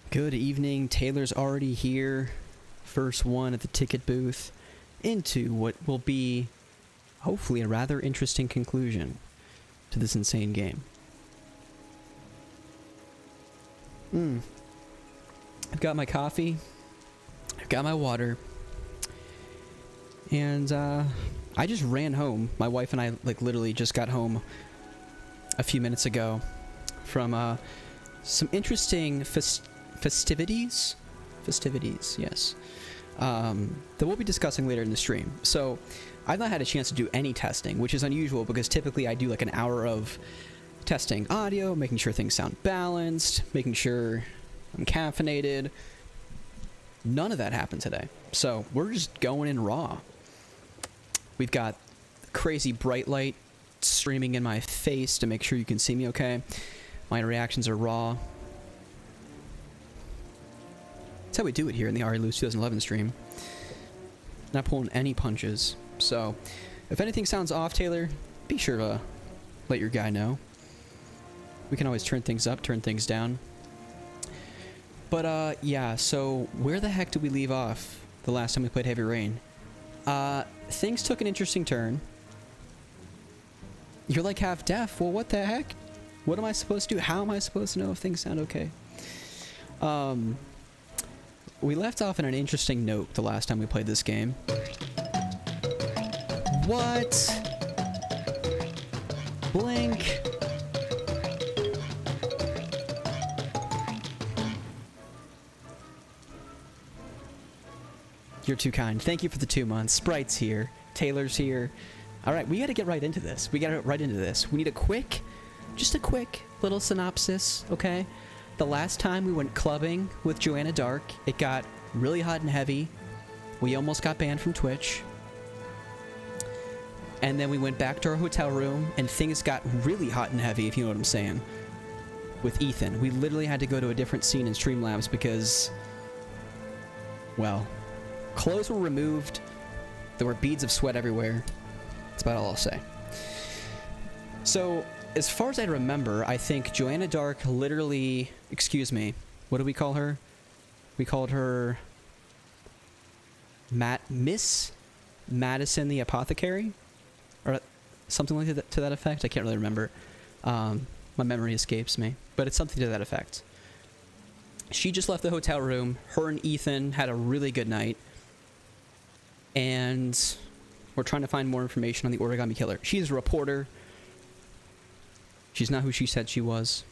Good evening. Taylor's already here. First one at the ticket booth into what will be hopefully a rather interesting conclusion to this insane game. I've got my coffee. I've got my water. And I just ran home. My wife and I literally just got home a few minutes ago from some interesting festivities, yes, that we'll be discussing later in the stream. So I've not had a chance to do any testing, which is unusual because typically I do like an hour of testing audio, making sure things sound balanced, making sure I'm caffeinated. None of that happened today. So we're just going in raw. We've got crazy bright light streaming in my face to make sure you can see me okay. My reactions are raw. That's how we do it here in the Ari Lose 2011 stream. Not pulling any punches. So, if anything sounds off, Taylor, be sure to let your guy know. We can always turn things up, turn things down. But, yeah, so where the heck did we leave off the last time we played Heavy Rain? Things took an interesting turn. You're like half deaf. Well, what the heck? What am I supposed to do? How am I supposed to know if things sound okay? We left off on an interesting note the last time we played this game. What? Blink. You're too kind. Thank you for the 2 months. Sprite's here. Taylor's here. Alright, we gotta get right into this. We gotta get right into this. We need just a quick little synopsis, okay? The last time we went clubbing with Joanna Dark, it got really hot and heavy. We almost got banned from Twitch. And then we went back to our hotel room, and things got really hot and heavy, if you know what I'm saying. With Ethan. We literally had to go to a different scene in Streamlabs because, well, clothes were removed. There were beads of sweat everywhere. That's about all I'll say. So, as far as I remember, I think Joanna Dark literally... Excuse me. What do we call her? We called her... Miss Madison the Apothecary? Or something like that, to that effect? I can't really remember. My memory escapes me. But it's something to that effect. She just left the hotel room. Her and Ethan had a really good night. And we're trying to find more information on the Origami Killer. She's a reporter. She's not who she said she was.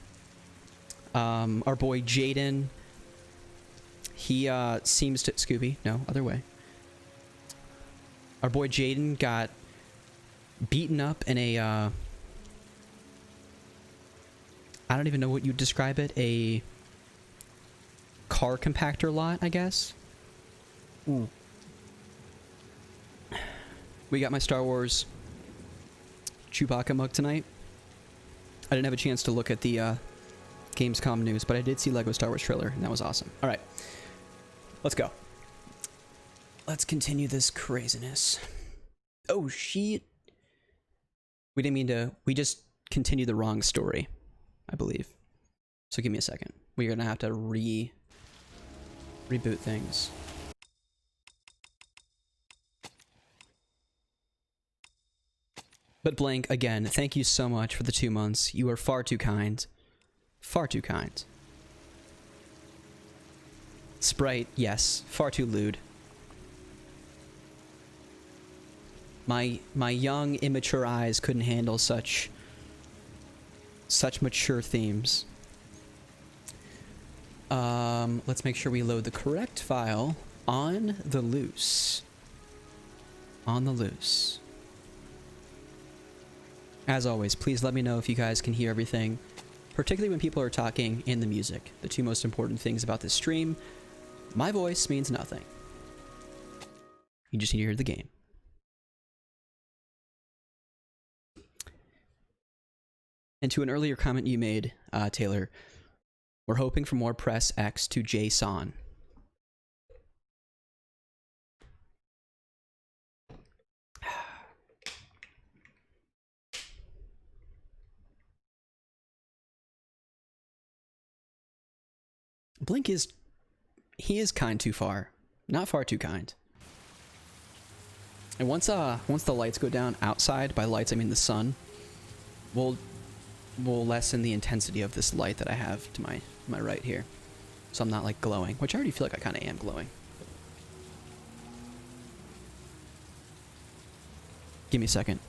Our boy Jaden, he seems to... Scooby? No, other way. Our boy Jaden got beaten up in a... I don't even know what you'd describe it. A car compactor lot, I guess. Ooh. We got my Star Wars Chewbacca mug tonight. I didn't have a chance to look at the Gamescom news, but I did see Lego Star Wars trailer, and that was awesome. All right, let's go. Let's continue this craziness. Oh, shit. We didn't mean to... We just continued the wrong story, I believe. So give me a second. We're going to have to reboot things. But Blank, again, thank you so much for the 2 months. You are far too kind. Far too kind. Sprite, yes. Far too lewd. My young, immature eyes couldn't handle such mature themes. Let's make sure we load the correct file on the loose. On the loose. As always, please let me know if you guys can hear everything, particularly when people are talking and the music. The two most important things about this stream. My voice means nothing. You just need to hear the game. And to an earlier comment you made, Taylor, we're hoping for more press X to JSON. Blink is... he is kind too far. Not far too kind. And once the lights go down outside, by lights I mean the sun, we'll lessen the intensity of this light that I have to my right here. So I'm not like glowing, which I already feel like I kind of am glowing. Give me a second.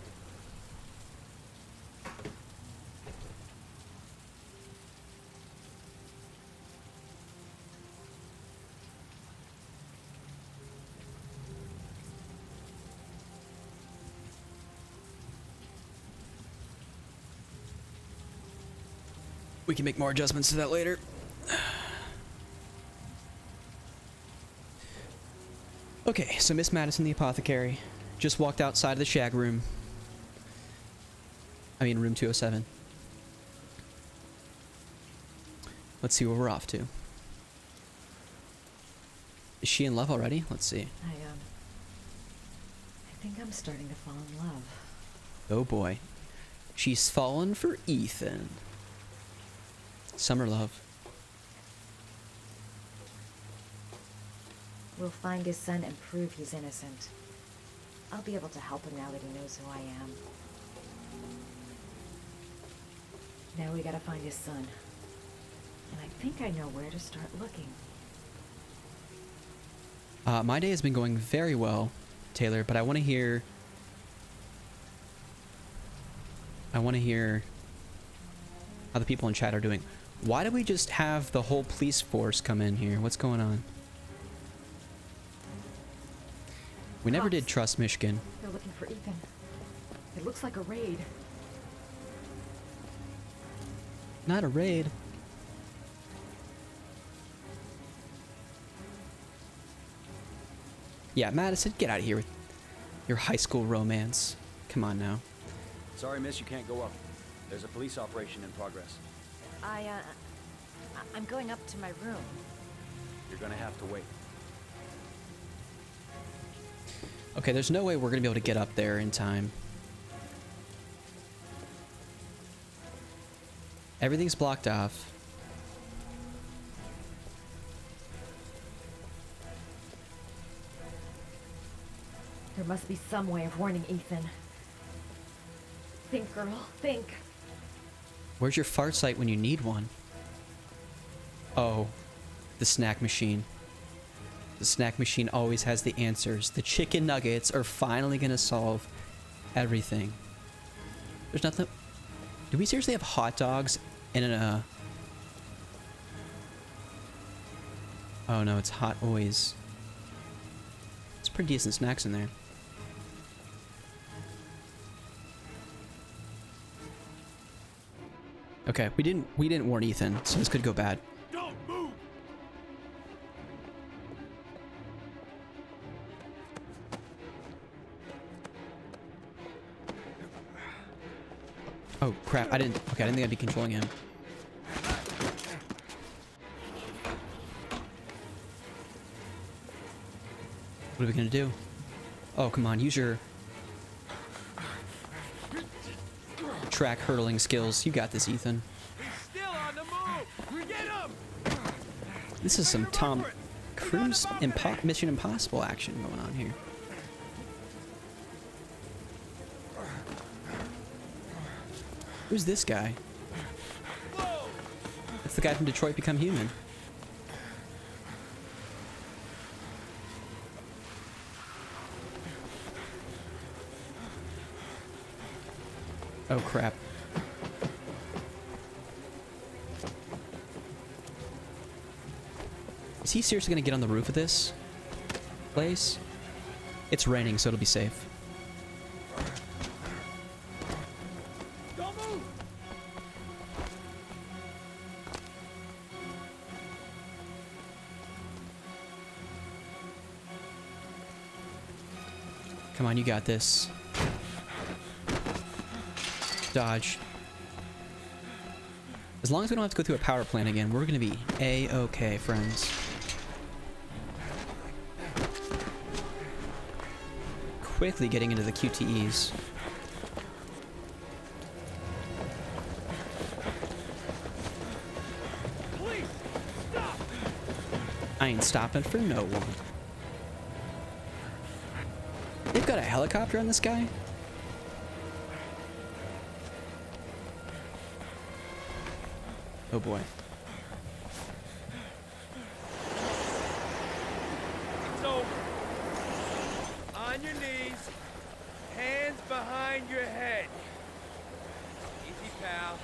We can make more adjustments to that later. Okay, so Miss Madison the apothecary just walked outside of the shag room. I mean, room 207. Let's see where we're off to. Is she in love already? Let's see. I think I'm starting to fall in love. Oh boy. She's fallen for Ethan. Summer love. We'll find his son and prove he's innocent. I'll be able to help him now that he knows who I am. Now we gotta find his son. And I think I know where to start looking. My day has been going very well, Taylor, but I want to hear how the people in chat are doing. Why do we just have the whole police force come in here? What's going on? We never did trust Michigan. They're looking for Ethan. It looks like a raid. Not a raid. Yeah, Madison, get out of here with your high school romance. Come on now. Sorry, miss, you can't go up. There's a police operation in progress. I'm going up to my room. You're gonna have to wait. Okay, there's no way we're gonna be able to get up there in time. Everything's blocked off. There must be some way of warning Ethan. Think, girl, think. Where's your fart site when you need one? Oh, the snack machine. The snack machine always has the answers. The chicken nuggets are finally gonna solve everything. There's nothing... Do we seriously have hot dogs in a... Oh no, it's hot always. It's pretty decent snacks in there. Okay, we didn't warn Ethan, so this could go bad. Don't move! Oh crap, I didn't think I'd be controlling him. What are we gonna do? Oh, come on, use your track hurdling skills. You got this, Ethan. He's still on the move! Get him! This is some Tom Cruise Mission Impossible action going on here. Who's this guy? That's the guy from Detroit Become Human. Oh crap. Is he seriously gonna get on the roof of this place? It's raining, so it'll be safe. Don't move! Come on, you got this. Dodge. As long as we don't have to go through a power plant again, we're gonna be A-okay, friends. Quickly getting into the QTEs. Please, stop! I ain't stopping for no one. They've got a helicopter on this guy? Oh boy. It's over. On your knees. Hands behind your head. Easy, pal.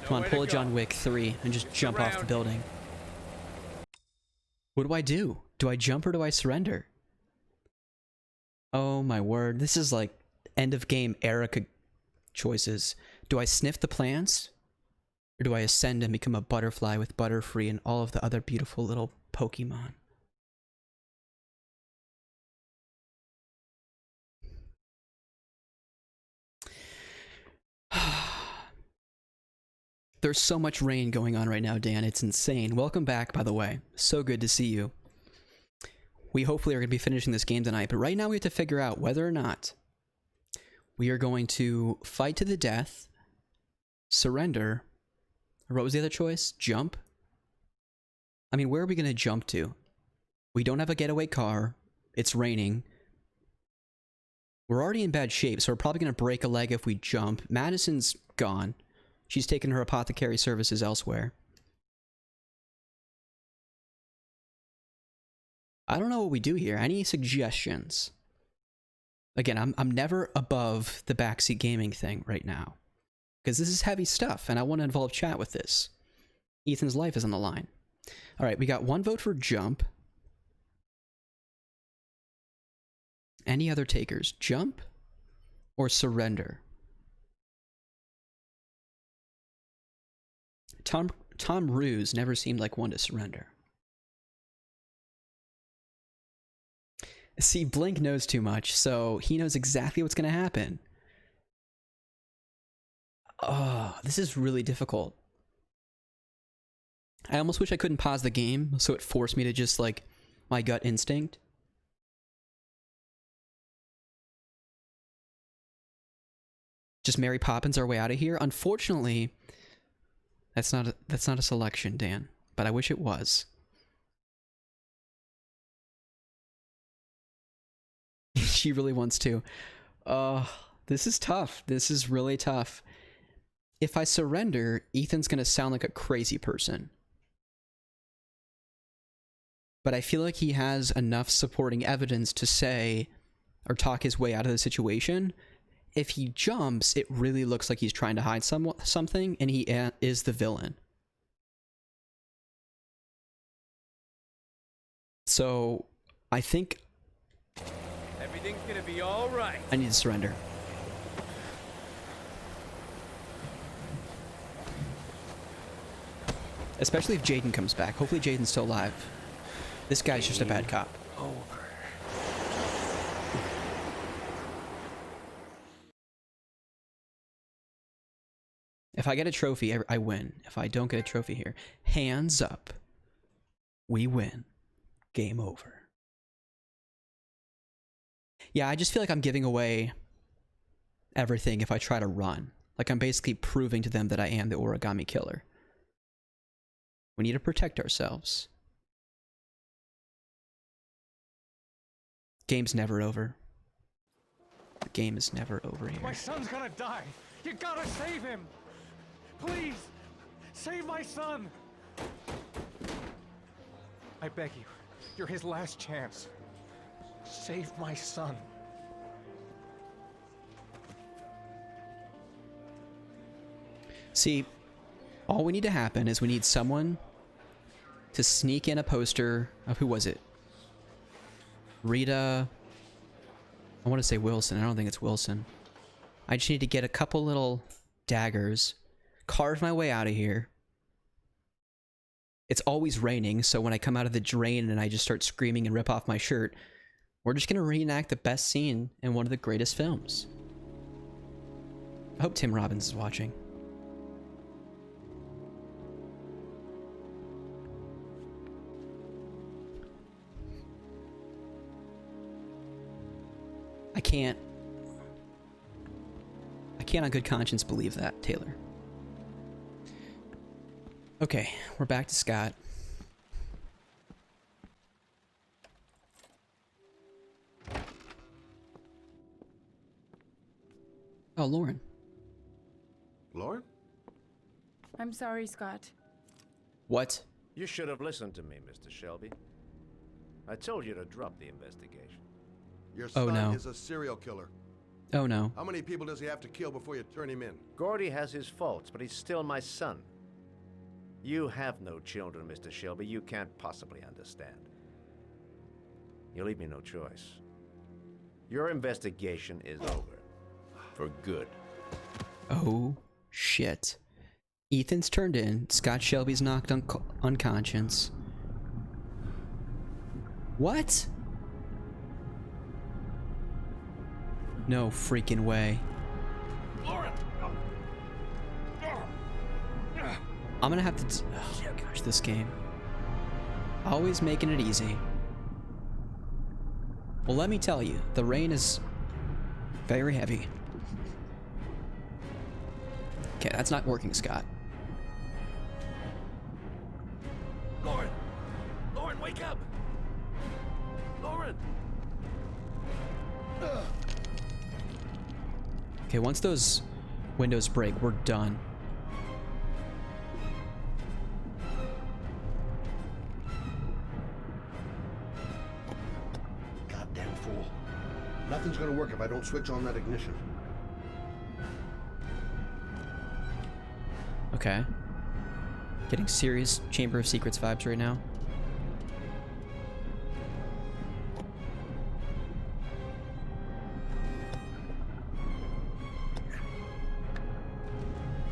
Come on, Nowhere pull a to John go. Wick 3 and just jump off the surrounded. building. What do I do? Do I jump or do I surrender? Oh my word. This is like end of game Erica choices. Do I sniff the plants? Or do I ascend and become a butterfly with Butterfree and all of the other beautiful little Pokemon? There's so much rain going on right now, Dan. It's insane. Welcome back, by the way. So good to see you. We hopefully are going to be finishing this game tonight, but right now we have to figure out whether or not we are going to fight to the death, surrender, or what was the other choice? Jump? I mean, where are we going to jump to? We don't have a getaway car. It's raining. We're already in bad shape, so we're probably going to break a leg if we jump. Madison's gone. She's taken her apothecary services elsewhere. I don't know what we do here. Any suggestions? Again, I'm never above the backseat gaming thing right now. Because this is heavy stuff, and I want to involve chat with this. Ethan's life is on the line. Alright, we got one vote for jump. Any other takers? Jump or surrender? Tom Ruse never seemed like one to surrender. See, Blink knows too much, so he knows exactly what's going to happen. Oh, this is really difficult. I almost wish I couldn't pause the game, so it forced me to just, like, my gut instinct. Just Mary Poppins our way out of here? Unfortunately, that's not a selection, Dan, but I wish it was. She really wants to. This is tough. This is really tough. If I surrender, Ethan's going to sound like a crazy person. But I feel like he has enough supporting evidence to say or talk his way out of the situation. If he jumps, it really looks like he's trying to hide something, and he is the villain. So, I think Everything's gonna be all right. I need to surrender. Especially if Jaden comes back. Hopefully Jaden's still alive. This guy's just a bad cop. Over. If I get a trophy, I win. If I don't get a trophy here, hands up. We win. Game over. Yeah, I just feel like I'm giving away everything if I try to run. Like I'm basically proving to them that I am the origami killer. We need to protect ourselves. Game's never over. The game is never over here. My son's gonna die. You gotta save him. Please, save my son. I beg you. You're his last chance. Save my son. See, all we need to happen is we need someone to sneak in a poster of, who was it? Rita. I want to say Wilson. I don't think it's Wilson. I just need to get a couple little daggers, carve my way out of here. It's always raining, so when I come out of the drain and I just start screaming and rip off my shirt, we're just going to reenact the best scene in one of the greatest films. I hope Tim Robbins is watching. I can't on good conscience believe that, Taylor. Okay, we're back to Scott. Oh, Lauren. Lauren? I'm sorry, Scott. What? You should have listened to me, Mr. Shelby. I told you to drop the investigation. Your Oh, son no. is a serial killer. Oh, no. How many people does he have to kill before you turn him in? Gordy has his faults, but he's still my son. You have no children, Mr. Shelby. You can't possibly understand. You leave me no choice. Your investigation is over. For good. Oh, shit. Ethan's turned in. Scott Shelby's knocked unconscious. What? No freaking way. I'm gonna have to... Oh gosh, this game. Always making it easy. Well, let me tell you, the rain is very heavy. Okay, that's not working, Scott. Lauren! Lauren, wake up! Lauren! Okay, once those windows break, we're done. Goddamn fool. Nothing's gonna work if I don't switch on that ignition. Okay. Getting serious Chamber of Secrets vibes right now.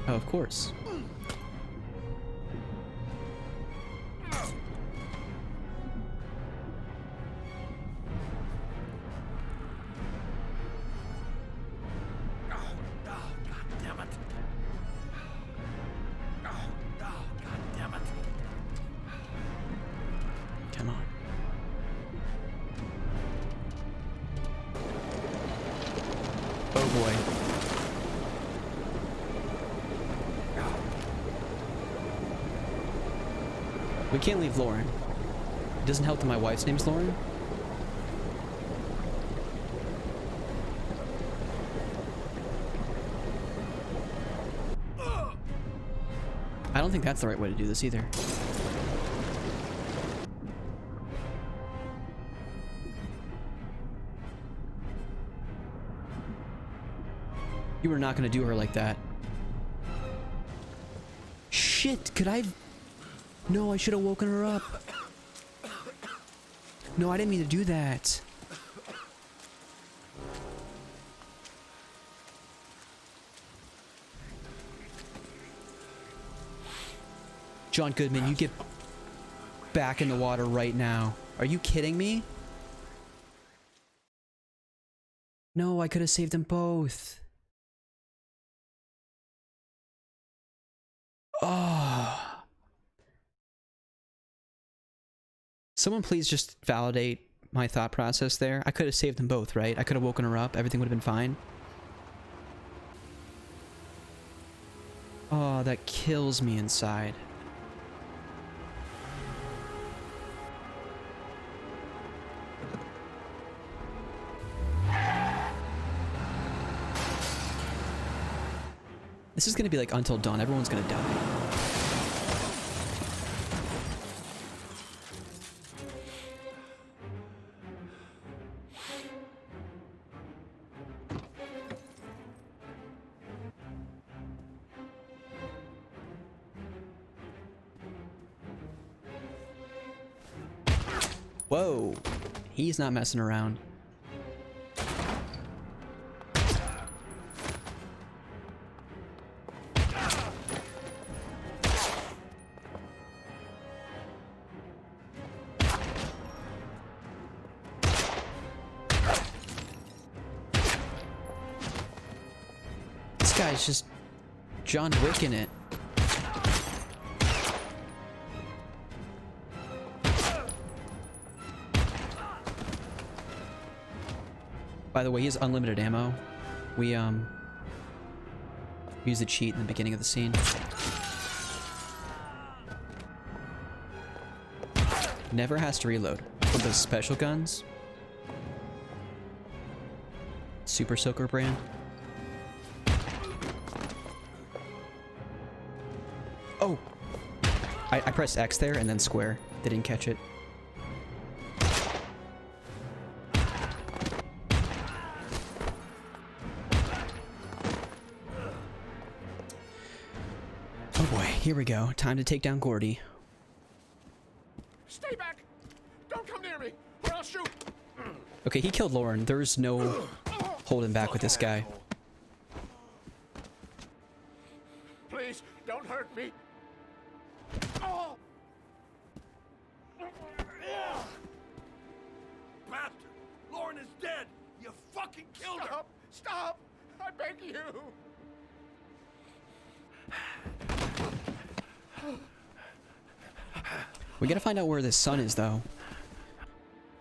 Oh, of course. Come on. Oh boy. We can't leave Lauren. It doesn't help that my wife's name's Lauren. I don't think that's the right way to do this either. You were not gonna do her like that. Shit, could I... No, I should have woken her up. No, I didn't mean to do that. John Goodman, you get back in the water right now. Are you kidding me? No, I could have saved them both. Oh. Someone please just validate my thought process there. I could have saved them both, right? I could have woken her up. Everything would have been fine. Oh, that kills me inside. This is gonna be like Until Dawn. Everyone's gonna die. Whoa. He's not messing around. This guy's just John Wicking it. By the way, he has unlimited ammo. We used the cheat in the beginning of the scene. Never has to reload. For those special guns. Super Soaker brand. I pressed X there and then square. They didn't catch it. Oh boy, here we go. Time to take down Gordy. Stay back! Don't come near me, or I'll shoot! Okay, he killed Lauren. There's no holding back with this guy. Please, don't hurt me! Oh! Bastard! Lauren is dead! You fucking killed her! Stop! Stop! I beg you! We gotta find out where this son is, though.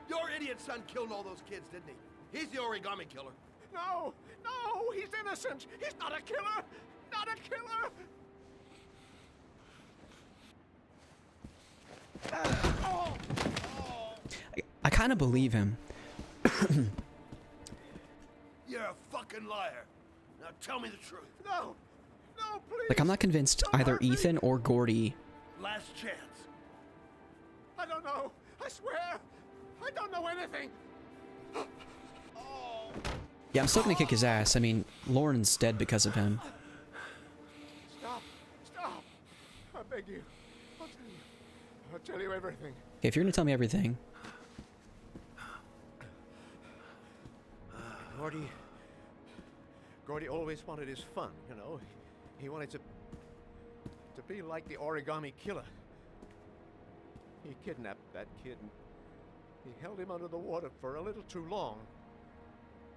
Your idiot son killed all those kids, didn't he? He's the origami killer. No! No! He's innocent! He's not a killer! Not a killer! I kind of believe him. You're a fucking liar. Now tell me the truth. No! No, please! Like, I'm not convinced Don't either hurt me. Ethan or Gordy. Last chance. I don't know. I swear. I don't know anything. Yeah, I'm still gonna kick his ass. I mean, Lauren's dead because of him. Stop. Stop. I beg you. I'll tell you. I'll tell you everything. Okay, if you're gonna tell me everything. Gordy always wanted his fun, you know. He wanted to be like the origami killer. He kidnapped that kid and he held him under the water for a little too long.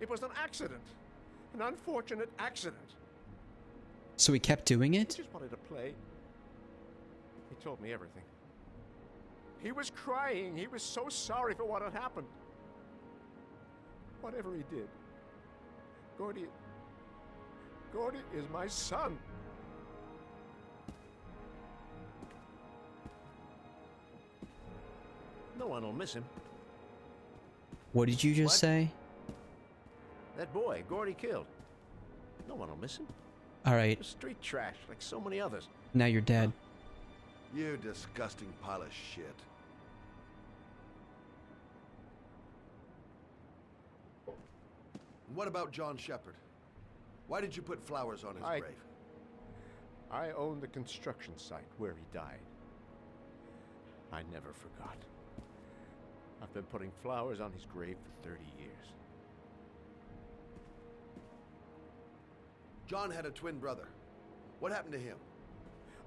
It was an accident. An unfortunate accident. So he kept doing He it? just wanted to play. He told me everything. He was crying. He was so sorry for what had happened. Whatever he did, Gordy is my son. No one will miss him. What did you just What? say? That boy, Gordy killed. No one will miss him. Alright, Street trash, like so many others. now you're dead. You disgusting pile of shit. What about John Shepard? Why did you put flowers on his grave? I own the construction site where he died. I never forgot. I've been putting flowers on his grave for 30 years. John had a twin brother. What happened to him?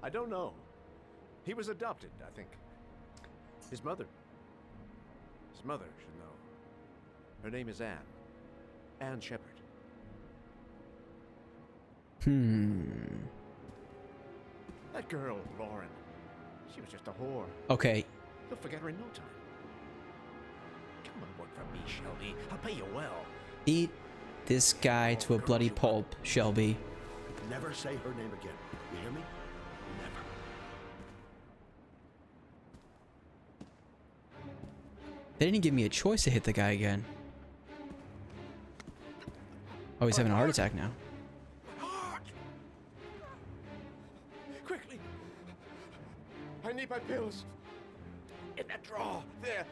I don't know. He was adopted, I think. His mother should know. Her name is Anne. Anne Shepard. That girl, Lauren. She was just a whore. Okay, You'll forget her in no time. Come and work for me, Shelby. I'll pay you well. eat this guy to a bloody pulp, Shelby. Never say her name again. You hear me? Never. They didn't give me a choice to hit the guy again. Oh, he's having a heart attack now. Heart! Quickly! I need my pills. In that drawer. There.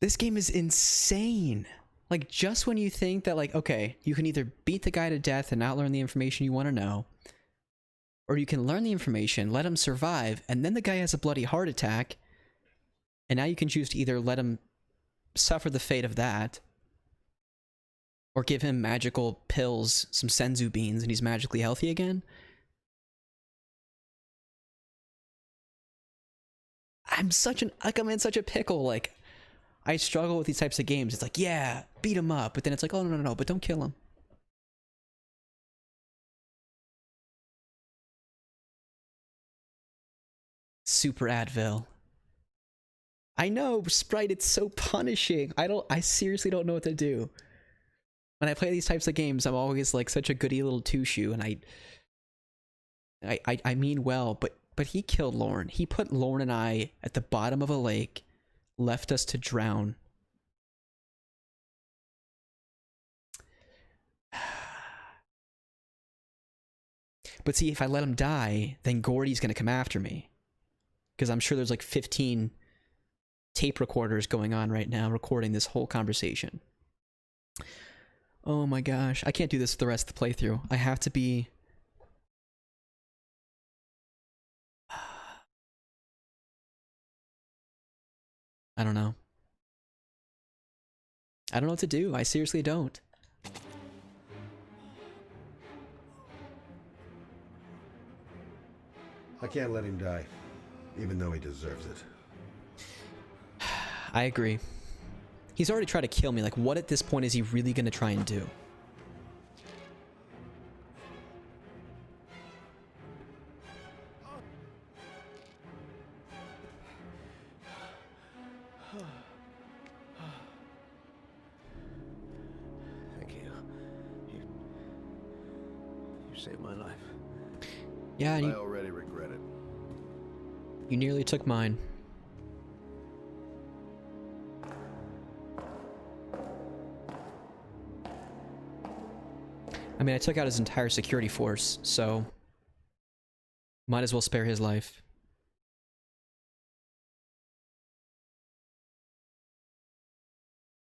This game is insane. Like, just when you think that, like, okay, you can either beat the guy to death and not learn the information you want to know, or you can learn the information, let him survive, and then the guy has a bloody heart attack, and now you can choose to either let him suffer the fate of that, or give him magical pills, some senzu beans, and he's magically healthy again. I'm in such a pickle. Like, I struggle with these types of games. It's like, yeah, beat him up, but then it's like, oh, no, but don't kill him. Super Advil. I know, Sprite, it's so punishing. I seriously don't know what to do. When I play these types of games, I'm always like such a goody little two-shoe, and I mean well, but he killed Lauren. He put Lauren and I at the bottom of a lake, left us to drown. But see, if I let him die, then Gordy's gonna come after me. Because I'm sure there's like 15 tape recorders going on right now recording this whole conversation. Oh my gosh. I can't do this for the rest of the playthrough. I have to be... I don't know. I don't know what to do. I seriously don't. I can't let him die, even though he deserves it. I agree. He's already tried to kill me. Like, what at this point is he really going to try and do? Thank you. You saved my life. Yeah, I already regret it. you nearly took mine. I mean, I took out his entire security force, so might as well spare his life.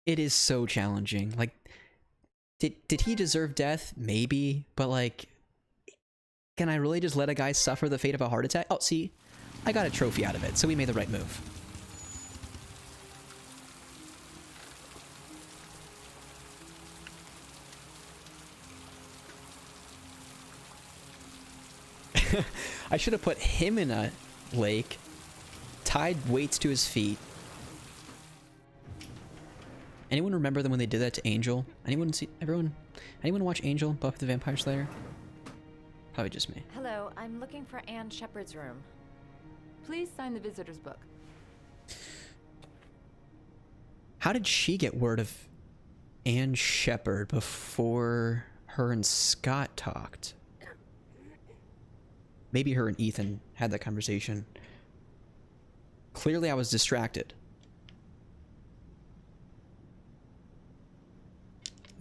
It is so challenging. Like, did he deserve death? Maybe, but like, can I really just let a guy suffer the fate of a heart attack? Oh, see, I got a trophy out of it, so we made the right move. I should have put him in a lake, tied weights to his feet. Anyone remember them when they did that to Angel? Anyone watch Angel, Buffy the Vampire Slayer? Probably just me. Hello, I'm looking for Anne Shepard's room. Please sign the visitor's book. How did she get word of Anne Shepard before her and Scott talked? Maybe her and Ethan had that conversation. Clearly I was distracted.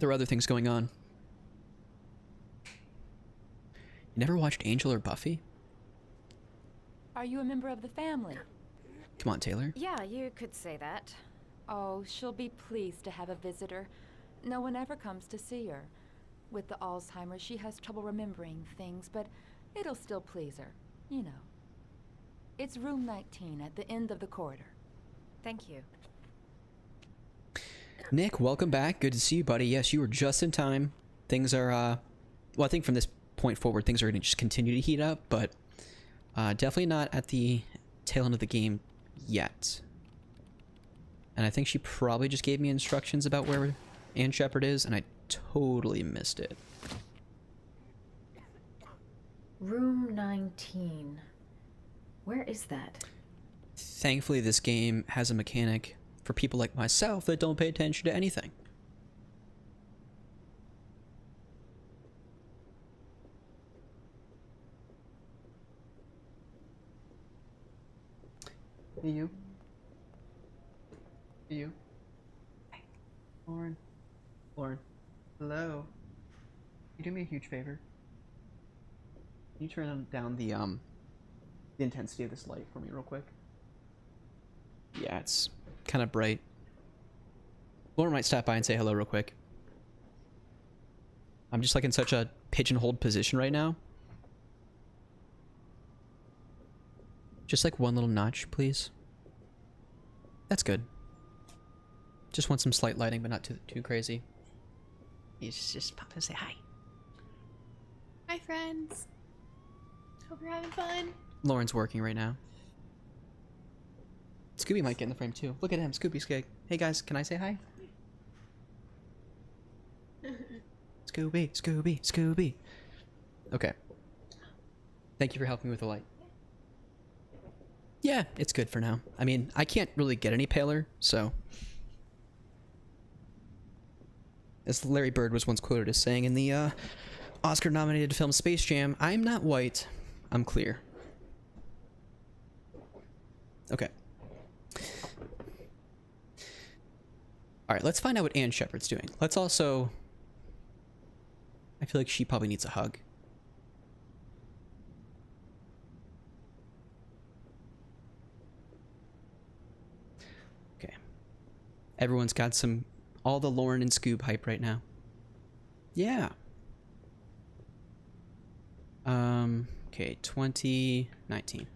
There were other things going on. You never watched Angel or Buffy? Are you a member of the family? Come on, Taylor. Yeah, you could say that. Oh, she'll be pleased to have a visitor. No one ever comes to see her. With the Alzheimer's, she has trouble remembering things, but it'll still please her, you know. It's room 19 at the end of the corridor. Thank you. Nick, welcome back. Good to see you, buddy. Yes, you were just in time. Things are, well, I think from this point forward, things are going to just continue to heat up, but definitely not at the tail end of the game yet. And I think she probably just gave me instructions about where Anne Shepard is, and I totally missed it. Room 19. Where is that? Thankfully, this game has a mechanic for people like myself that don't pay attention to anything. Hey, you. Hey, you. Hey. Lauren. Lauren. Hello. Can you do me a huge favor? Can you turn down the intensity of this light for me real quick? Yeah, it's kind of bright. Lauren might stop by and say hello real quick. I'm just like in such a pigeonholed position right now. Just like one little notch, please. That's good. Just want some slight lighting, but not too crazy. You just pop and say hi. Hi, friends. Hope you're having fun. Lauren's working right now. Scooby might get in the frame too. Look at him, Scooby Skig. Hey guys, can I say hi? Scooby, Scooby, Scooby. Okay. Thank you for helping me with the light. Yeah, it's good for now. I mean, I can't really get any paler, so... As Larry Bird was once quoted as saying in the Oscar-nominated film Space Jam, I'm not white, I'm clear. Okay. Alright, let's find out what Anne Shepard's doing. Let's also... I feel like she probably needs a hug. Everyone's got all the Lauren and Scoob hype right now. Yeah. Okay, 2019.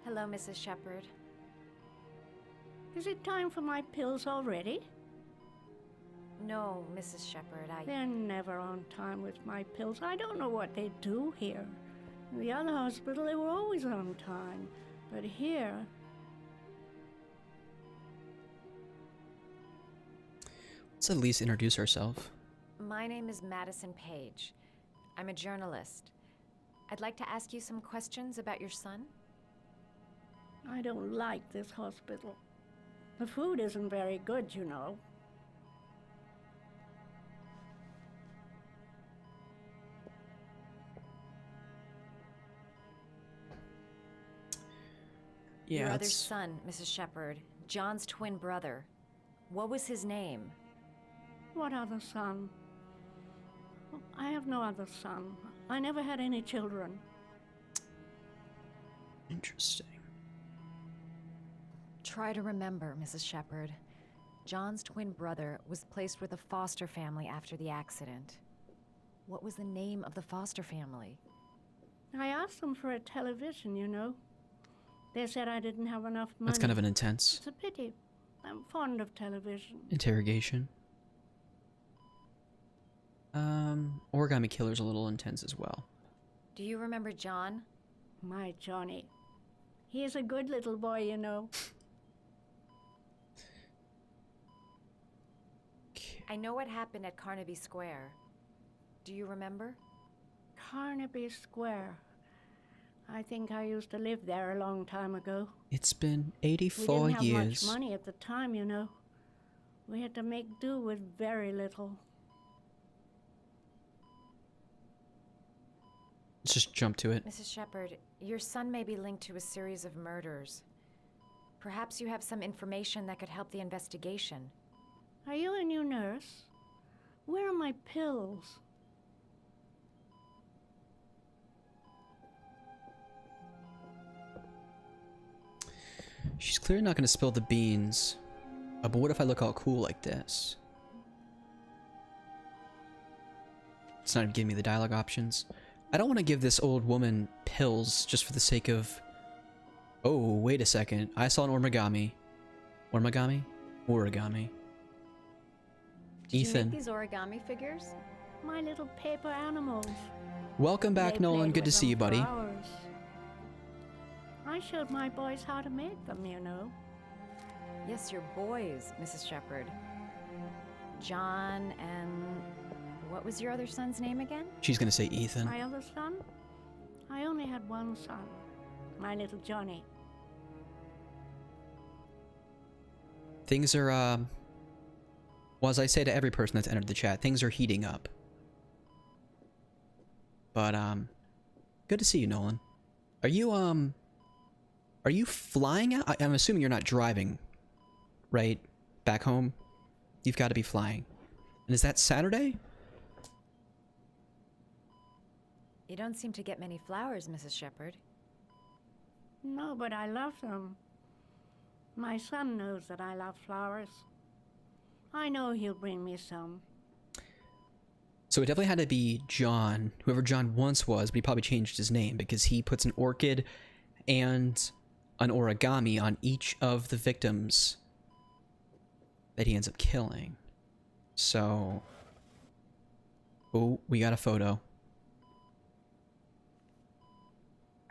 Hello, Mrs. Shepherd. Is it time for my pills already? No, Mrs. Shepherd, They're never on time with my pills. I don't know what they do here. In the other hospital, they were always on time. But here... Let's at least introduce ourselves. My name is Madison Page. I'm a journalist. I'd like to ask you some questions about your son. I don't like this hospital. The food isn't very good, you know. Yeah, Your other son, Mrs. Shepherd, John's twin brother. What was his name? What other son? I have no other son. I never had any children. Interesting. Try to remember, Mrs. Shepherd. John's twin brother was placed with a foster family after the accident. What was the name of the foster family? I asked them for a television, you know. They said I didn't have enough money. That's kind of an intense It's a pity. I'm fond of television. interrogation. Origami Killer's a little intense as well. Do you remember John? My Johnny. He is a good little boy, you know. I know what happened at Carnaby Square. Do you remember? Carnaby Square. I think I used to live there a long time ago. It's been We 84 didn't have years. much money at the time, you know. We had to make do with very little. Let's just jump to it. Mrs. Shepherd, your son may be linked to a series of murders. Perhaps you have some information that could help the investigation. Are you a new nurse? Where are my pills? She's clearly not going to spill the beans. But what if I look all cool like this? It's not even giving me the dialogue options. I don't want to give this old woman pills just for the sake of... Oh, wait a second. I saw an origami. Origami? Origami. Did Ethan. you make these origami figures? My little paper animals. Welcome back, They Nolan. played Good to with see them you, buddy. for hours. I showed my boys how to make them, you know. Yes, your boys, Mrs. Shepherd. John and... what was your other son's name again? She's going to say Ethan. My other son? I only had one son. My little Johnny. Things are, well, as I say to every person that's entered the chat, things are heating up. But, good to see you, Nolan. Are you flying out? I'm assuming you're not driving, right? Back home? You've got to be flying. And is that Saturday? You don't seem to get many flowers, Mrs. Shepherd. No, but I love them. My son knows that I love flowers. I know he'll bring me some. So it definitely had to be John, whoever John once was, but he probably changed his name because he puts an orchid and an origami on each of the victims that he ends up killing. So... oh, we got a photo.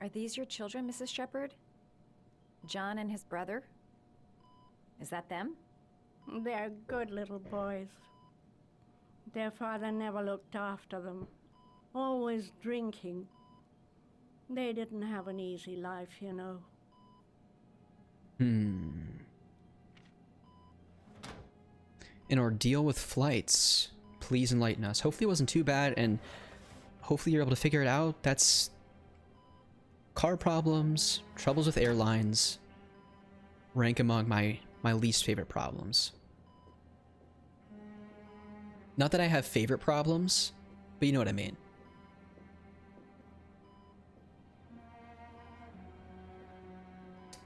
Are these your children, Mrs. Shepherd? John and his brother? Is that them? They're good little boys. Their father never looked after them. Always drinking. They didn't have an easy life, you know. An ordeal with flights. Please enlighten us. Hopefully it wasn't too bad, and hopefully you're able to figure it out. That's... car problems, troubles with airlines, rank among my least favorite problems. Not that I have favorite problems, but you know what I mean.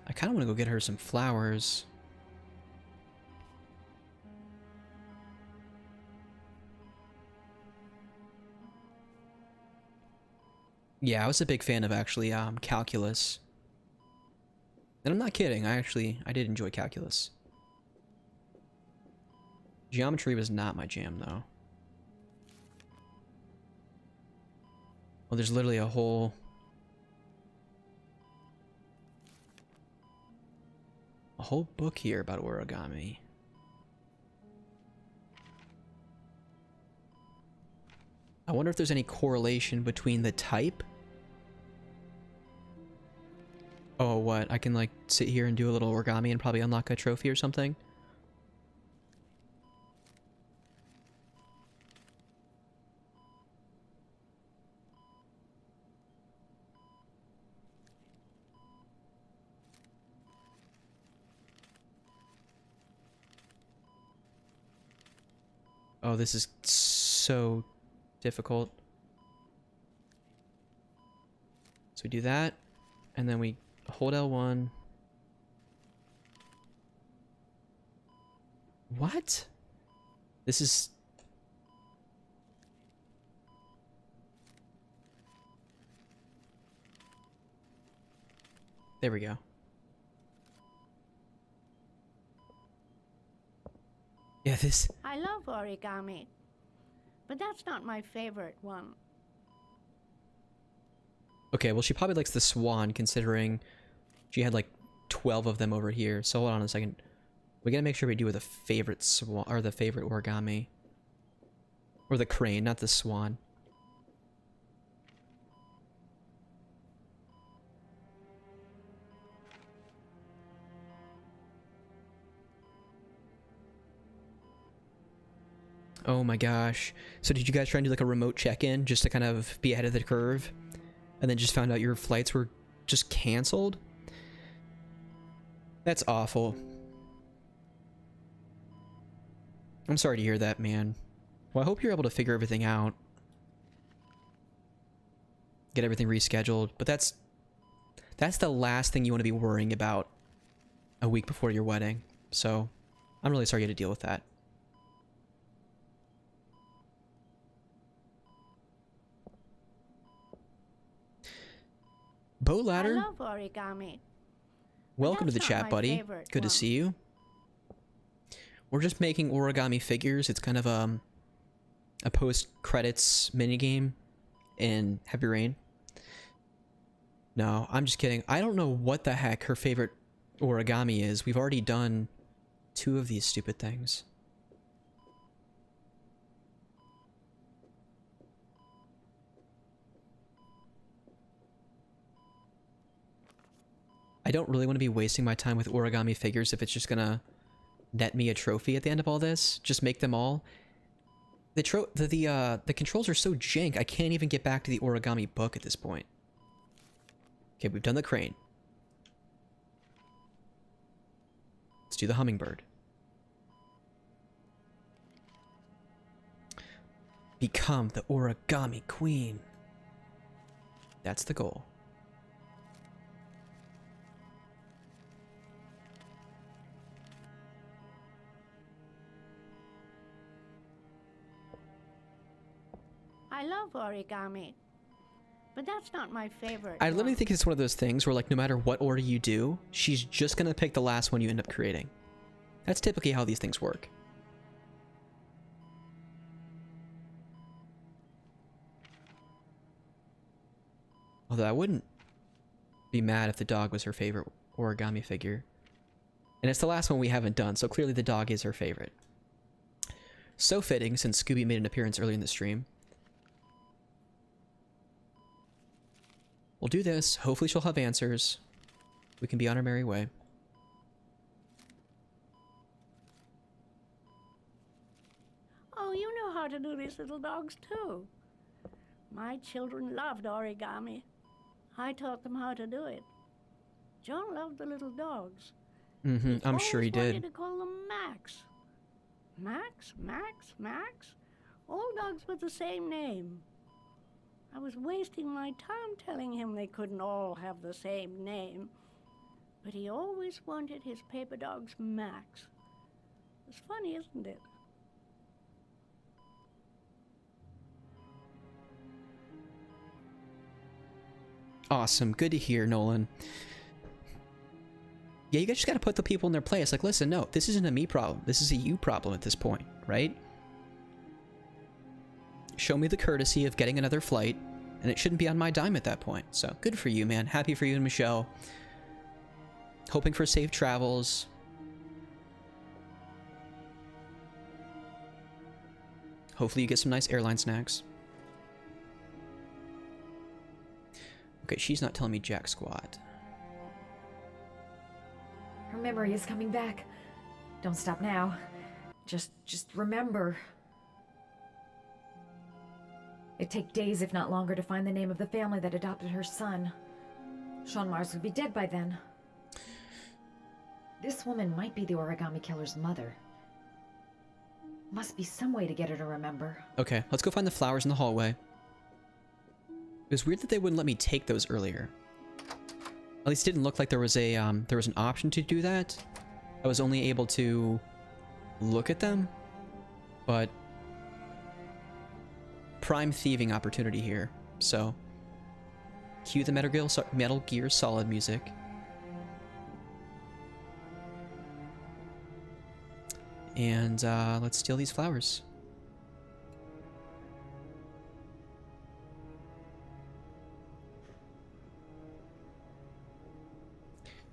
I kind of want to go get her some flowers. Yeah, I was a big fan of actually calculus. And I'm not kidding, I did enjoy calculus. Geometry was not my jam though. Well, there's literally a whole book here about origami. I wonder if there's any correlation between the type. Oh, what? I can like sit here and do a little origami and probably unlock a trophy or something? Oh, this is so difficult. So we do that, and then we hold L1. What? This is... There we go. Yeah, this... I love origami, but that's not my favorite one. Okay, well, she probably likes the swan, considering she had like 12 of them over here. So hold on a second. We gotta make sure we do the favorite swan, or the favorite origami. Or the crane, not the swan. Oh my gosh. So did you guys try and do like a remote check-in just to kind of be ahead of the curve? And then just found out your flights were just canceled? That's awful. I'm sorry to hear that, man. Well, I hope you're able to figure everything out. Get everything rescheduled. But that's the last thing you want to be worrying about a week before your wedding. So, I'm really sorry you had to deal with that. Bow Ladder, I love origami. welcome to the That's not chat, my buddy. favorite Good to one. see you. We're just making origami figures. It's kind of a post-credits minigame in Heavy Rain. No, I'm just kidding. I don't know what the heck her favorite origami is. We've already done 2 of these stupid things. I don't really want to be wasting my time with origami figures if it's just gonna net me a trophy at the end of all this. Just make them all. The controls are so jank, I can't even get back to the origami book at this point. Okay, we've done the crane. Let's do the hummingbird. Become the origami queen. That's the goal. I love origami, but that's not my favorite I literally one. think it's one of those things where, like, no matter what order you do, she's just gonna pick the last one you end up creating. That's typically how these things work. Although I wouldn't be mad if the dog was her favorite origami figure. And it's the last one we haven't done, so clearly the dog is her favorite. So fitting, since Scooby made an appearance earlier in the stream. We'll do this. Hopefully she'll have answers. We can be on our merry way. Oh, you know how to do these little dogs too. My children loved origami. I taught them how to do it. John loved the little dogs. I'm sure he always wanted did. to call them Max. Max, Max, Max. All dogs with the same name. I was wasting my time telling him they couldn't all have the same name. But he always wanted his paper dog's Max. It's funny, isn't it? Awesome. Good to hear, Nolan. Yeah, you guys just gotta put the people in their place. Like, listen, no, this isn't a me problem. This is a you problem at this point, right? Show me the courtesy of getting another flight, and it shouldn't be on my dime at that point. So, good for you, man. Happy for you and Michelle. Hoping for safe travels. Hopefully you get some nice airline snacks. Okay, she's not telling me jack squat. Her memory is coming back. Don't stop now. Just remember. It'd take days, if not longer, to find the name of the family that adopted her son. Sean Mars would be dead by then. This woman might be the origami killer's mother. Must be some way to get her to remember. Okay, let's go find the flowers in the hallway. It was weird that they wouldn't let me take those earlier. At least it didn't look like there was a an option to do that. I was only able to look at them, but prime thieving opportunity here. So, cue the Metal Gear Solid music. And let's steal these flowers.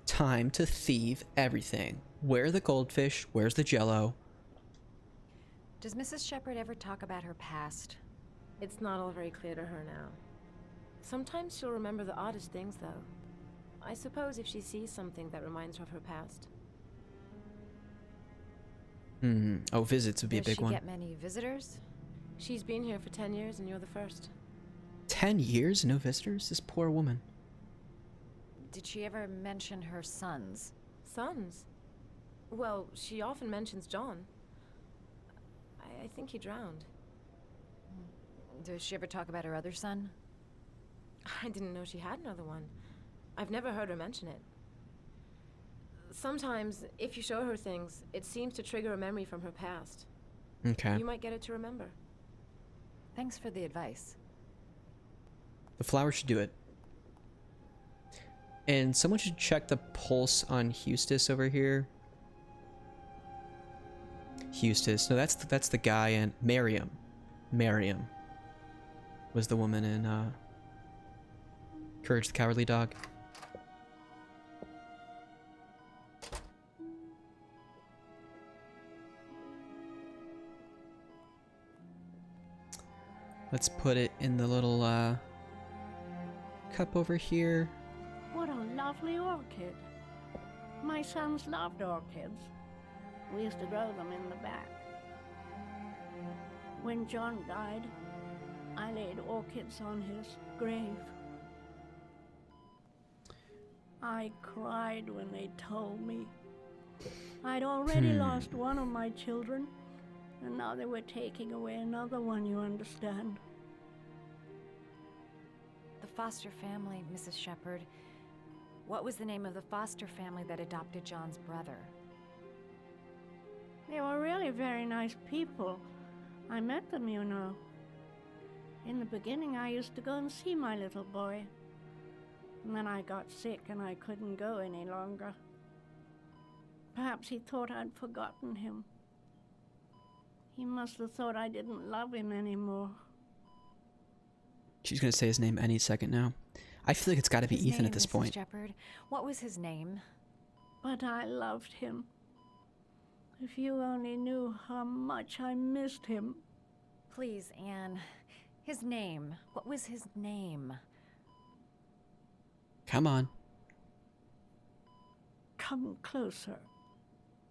Time to thieve everything. Where are the goldfish? Where's the jello? Does Mrs. Shepherd ever talk about her past? It's not all very clear to her now. Sometimes she'll remember the oddest things, though. I suppose if she sees something that reminds her of her past. Oh, visits would be a big one. Does she get many visitors? She's been here for 10 years and you're the first. 10 years? No visitors? This poor woman. Did she ever mention her sons? Sons? Well, she often mentions John. I think he drowned. Does she ever talk about her other son? I didn't know she had another one. I've never heard her mention it. Sometimes, if you show her things, it seems to trigger a memory from her past. Okay. You might get it to remember. Thanks for the advice. The flowers should do it. And someone should check the pulse on Eustace over here. Eustace. No, that's the guy in Miriam. Miriam was the woman in Courage the Cowardly Dog. Let's put it in the little cup over here. What a lovely orchid. My sons loved orchids. We used to grow them in the back. When John died, I laid orchids on his grave. I cried when they told me. I'd already lost one of my children, and now they were taking away another one, you understand. The foster family, Mrs. Shepherd. What was the name of the foster family that adopted John's brother? They were really very nice people. I met them, you know. In the beginning, I used to go and see my little boy. And then I got sick and I couldn't go any longer. Perhaps he thought I'd forgotten him. He must have thought I didn't love him anymore. She's gonna say his name any second now. I feel like it's gotta be Ethan at this point. Mrs. Shepherd, what was his name? But I loved him. If you only knew how much I missed him. Please, Anne. His name. What was his name? Come on. Come closer.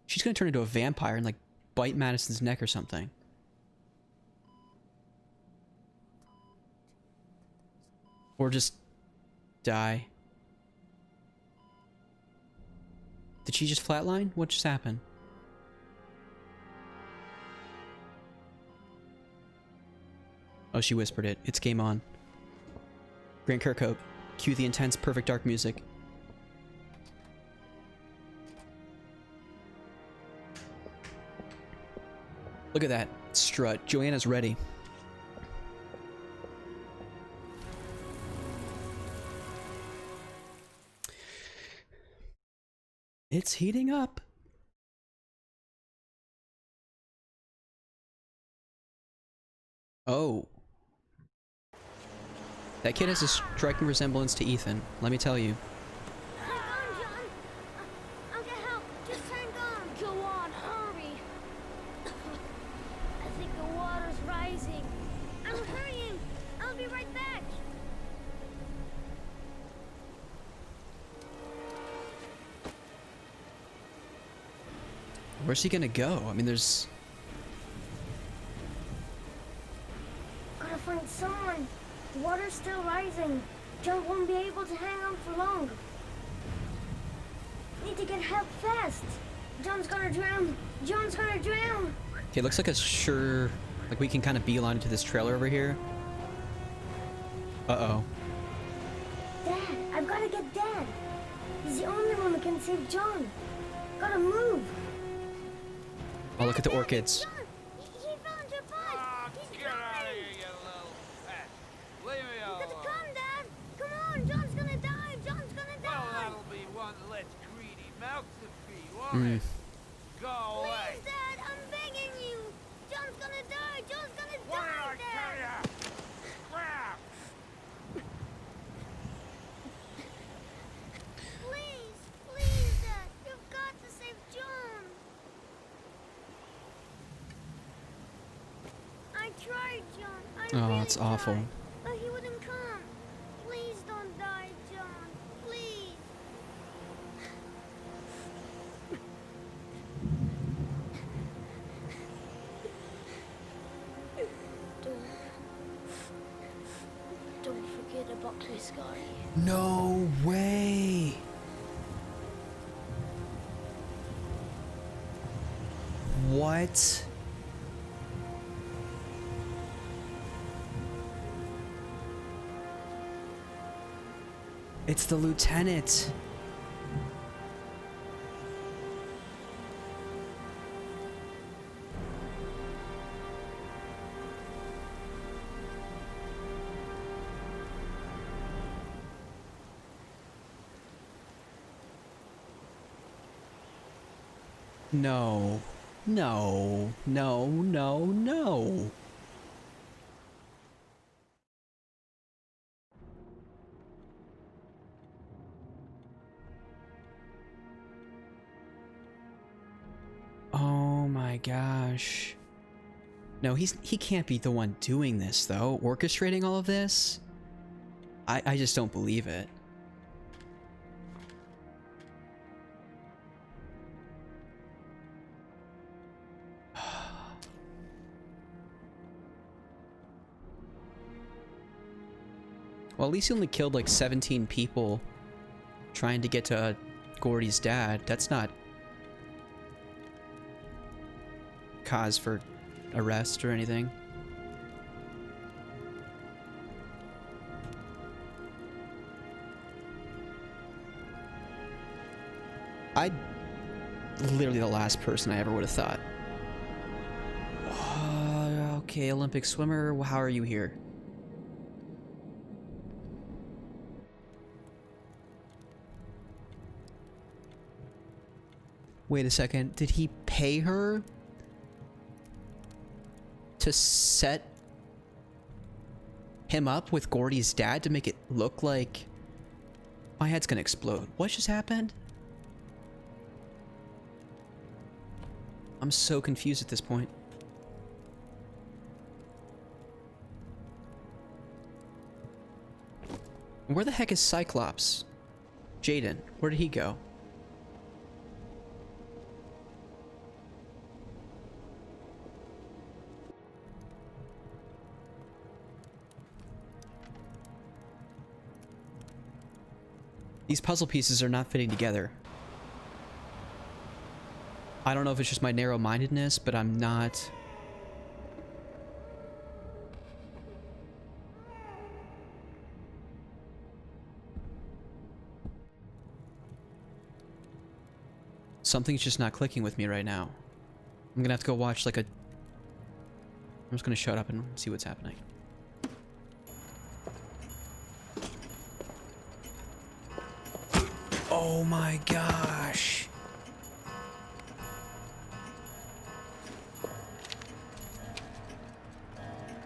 She's gonna turn into a vampire and like bite Madison's neck or something. Or just die. Did she just flatline? What just happened? Oh, she whispered it. It's game on. Grant Kirkhope, cue the intense, perfect dark music. Look at that strut. Joanna's ready. It's heating up. Oh. That kid has a striking resemblance to Ethan, let me tell you. Hang on, John. I'll get help. Just hang on. Go on, hurry. I think the water's rising. I'm hurrying. I'll be right back. Where's he gonna go? I mean, there's... Gotta find someone. The water's still rising. John won't be able to hang on for long. Need to get help fast. John's gonna drown. John's gonna drown. Okay, looks like like we can kind of beeline into this trailer over here. Uh-oh. Dad, I've gotta get Dad. He's the only one who can save John. Gotta move. Oh, look at the orchids. John, he fell into a pipe. He's Get out of drowning. here, you little pet. Leave me You alone. gotta come, Dad. Come on, John's gonna die. John's gonna die. Well, that'll be one less greedy mouth to feed, won't it? Go away. Please, Dad, I'm begging you. John's gonna die. John's gonna What die, did I tell Dad. ya? Crap! Please, please, Dad. You've got to save John. I tried, John. I Oh, really it's awful. tried, but he wouldn't come. Please don't die, John. Please. Don't forget about this guy. No way! What? It's the lieutenant. No. No. No, no, no. Oh my gosh. No, he can't be the one doing this though, orchestrating all of this. I just don't believe it. Well, at least he only killed like 17 people trying to get to Gordy's dad. That's not cause for arrest or anything. Literally the last person I ever would have thought. Okay, Olympic swimmer, how are you here? Wait a second, did he pay her to set him up with Gordy's dad to make it look like... My head's gonna explode. What just happened? I'm so confused at this point. Where the heck is Cyclops? Jaden, where did he go? These puzzle pieces are not fitting together. I don't know if it's just my narrow-mindedness, but I'm not... Something's just not clicking with me right now. I'm gonna have to go watch like a... I'm just gonna shut up and see what's happening. Oh my gosh.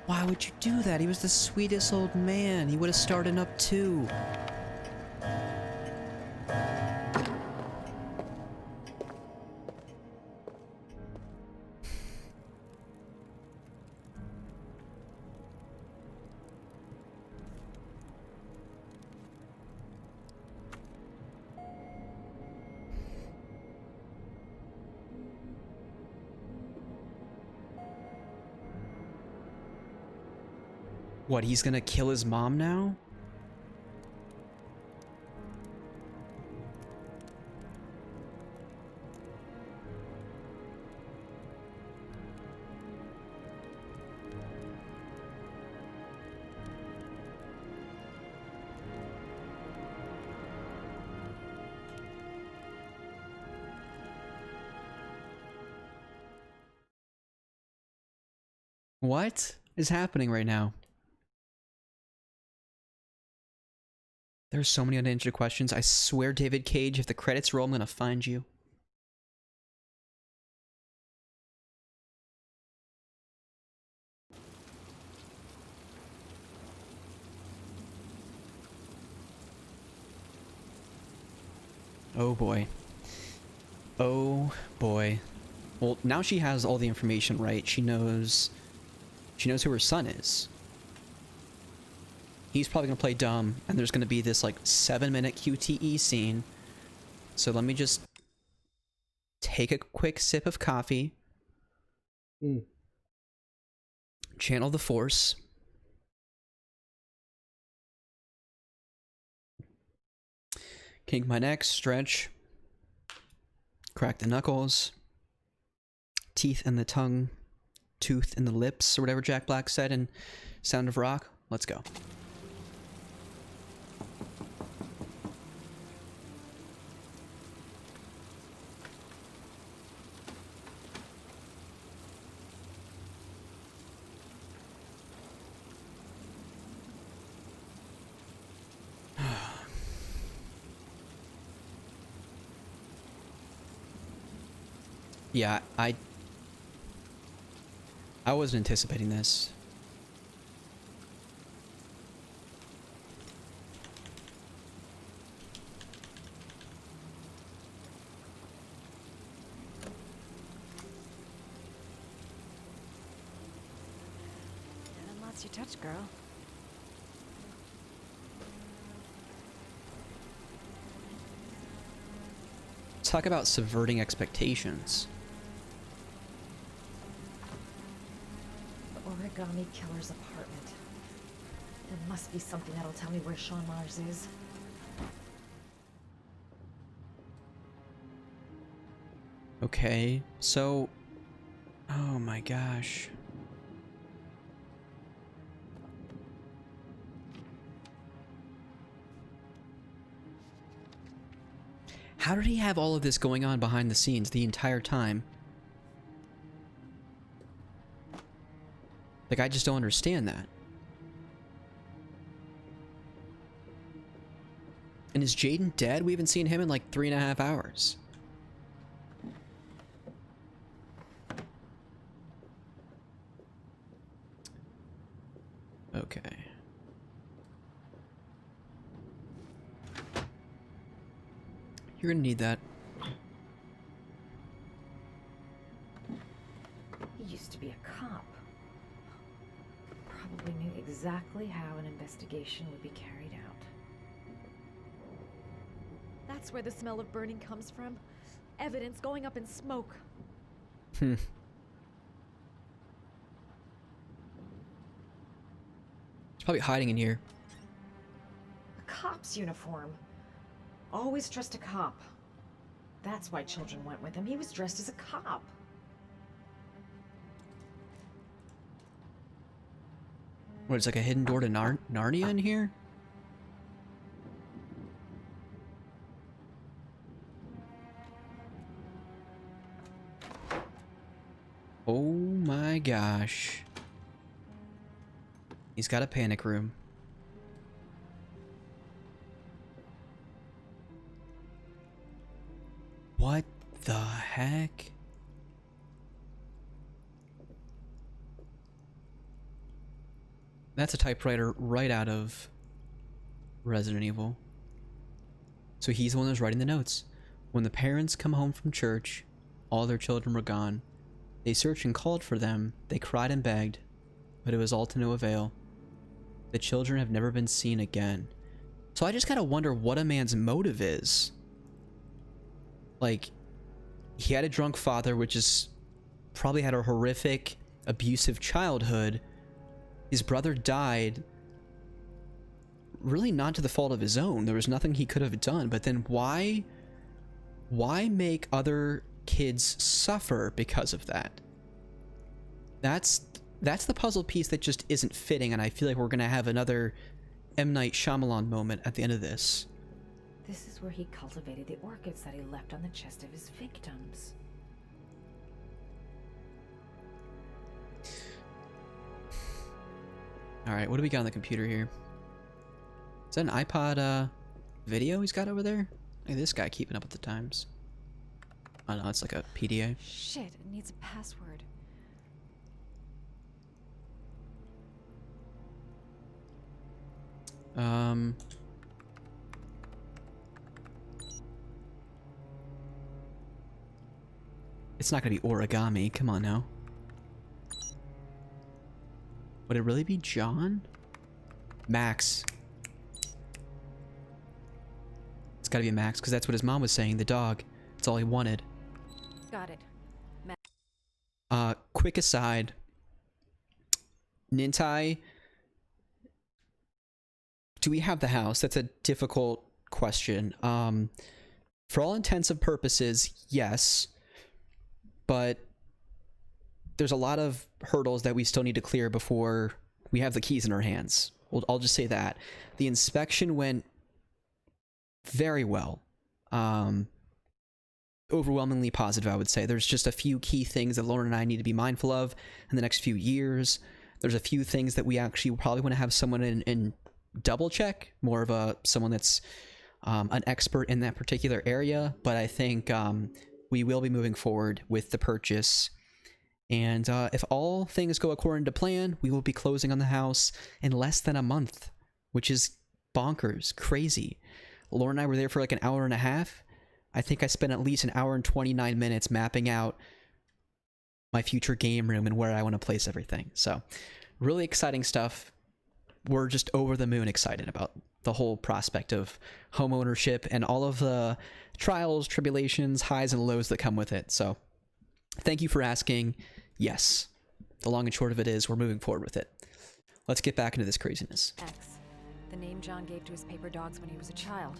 Why would you do that? He was the sweetest old man. He would have started up too. What, he's gonna kill his mom now? What is happening right now? There's so many unanswered questions. I swear, David Cage, if the credits roll, I'm gonna find you. Oh boy. Oh boy. Well, now she has all the information, right? She knows who her son is. He's probably gonna play dumb, and there's gonna be this like 7-minute QTE scene. So let me just take a quick sip of coffee. Channel the Force. Kink my neck, stretch. Crack the knuckles. Teeth in the tongue. Tooth in the lips, or whatever Jack Black said in Sound of Rock. Let's go. Yeah, I wasn't anticipating this. And lots you touch, girl. Talk about subverting expectations. The origami killer's apartment. There must be something that'll tell me where Sean Mars is. Okay, so... Oh my gosh. How did he have all of this going on behind the scenes the entire time? Like, I just don't understand that. And is Jaden dead? We haven't seen him in like 3.5 hours. Okay. You're gonna need that. He used to be a cop. Probably knew exactly how an investigation would be carried out. That's where the smell of burning comes from. Evidence going up in smoke. He's probably hiding in here. A cop's uniform. Always trust a cop. That's why children went with him. He was dressed as a cop. What, it's like a hidden door to Narnia in here? Oh my gosh. He's got a panic room. What the heck? That's a typewriter right out of Resident Evil. So he's the one that's writing the notes. When the parents come home from church, all their children were gone. They searched and called for them. They cried and begged, but it was all to no avail. The children have never been seen again. So I just gotta wonder what a man's motive is. Like, he had a drunk father, which is probably had a horrific, abusive childhood. His brother died, really not to the fault of his own. There was nothing he could have done. But then why make other kids suffer because of that? That's the puzzle piece that just isn't fitting, and I feel like we're gonna have another M. Night Shyamalan moment at the end of this. This is where he cultivated the orchids that he left on the chest of his victims. Alright, what do we got on the computer here? Is that an iPod video he's got over there? Look at this guy keeping up with the times. Oh no, it's like a PDA. Shit, it needs a password. It's not gonna be origami, come on now. Would it really be John? Max. It's gotta be Max, because that's what his mom was saying, the dog. It's all he wanted. Got it. Quick aside. Nintai, do we have the house? That's a difficult question. For all intents and purposes, yes. But there's a lot of hurdles that we still need to clear before we have the keys in our hands. Well, I'll just say that. The inspection went very well. Overwhelmingly positive, I would say. There's just a few key things that Lauren and I need to be mindful of in the next few years. There's a few things that we actually probably want to have someone in double check, more of someone that's an expert in that particular area. But I think we will be moving forward with the purchase. And if all things go according to plan, we will be closing on the house in less than a month, which is bonkers, crazy. Lauren and I were there for like an hour and a half. I think I spent at least an hour and 29 minutes mapping out my future game room and where I want to place everything. So, really exciting stuff. We're just over the moon excited about the whole prospect of home ownership and all of the trials, tribulations, highs and lows that come with it. So, thank you for asking. Yes, the long and short of it is we're moving forward with it. Let's get back into this craziness. X, the name John gave to his paper dogs when he was a child.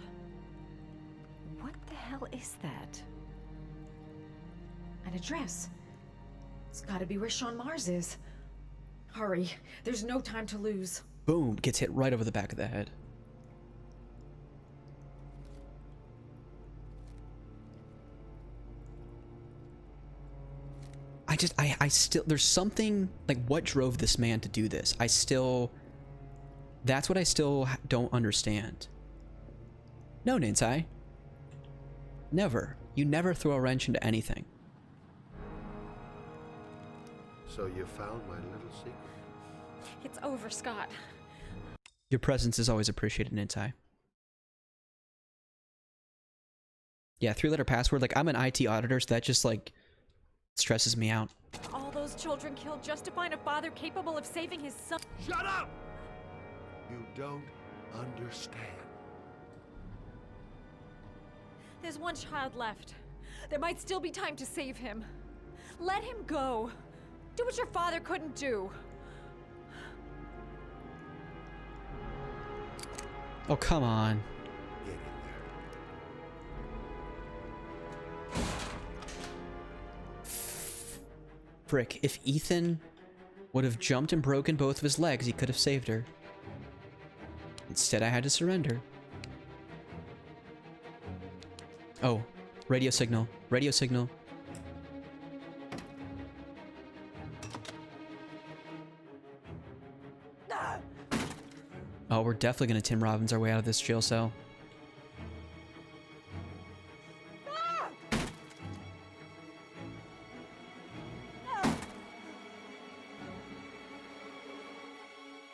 What the hell is that? An address. It's gotta be where Sean Mars is. Hurry, there's no time to lose. Boom, gets hit right over the back of the head. I still, there's something, like, what drove this man to do this? That's what I still don't understand. No, Nintai. Never. You never throw a wrench into anything. So you found my little secret? It's over, Scott. Your presence is always appreciated, Nintai. Yeah, 3-letter password. Like, I'm an IT auditor, so that just, like, stresses me out. All those children killed just to find a father capable of saving his son. Shut up! You don't understand. There's one child left. There might still be time to save him. Let him go. Do what your father couldn't do. Oh, come on. Get in there. Frick, if Ethan would have jumped and broken both of his legs, he could have saved her. Instead, I had to surrender. Oh, radio signal. Radio signal. Oh, we're definitely gonna Tim Robbins our way out of this jail cell.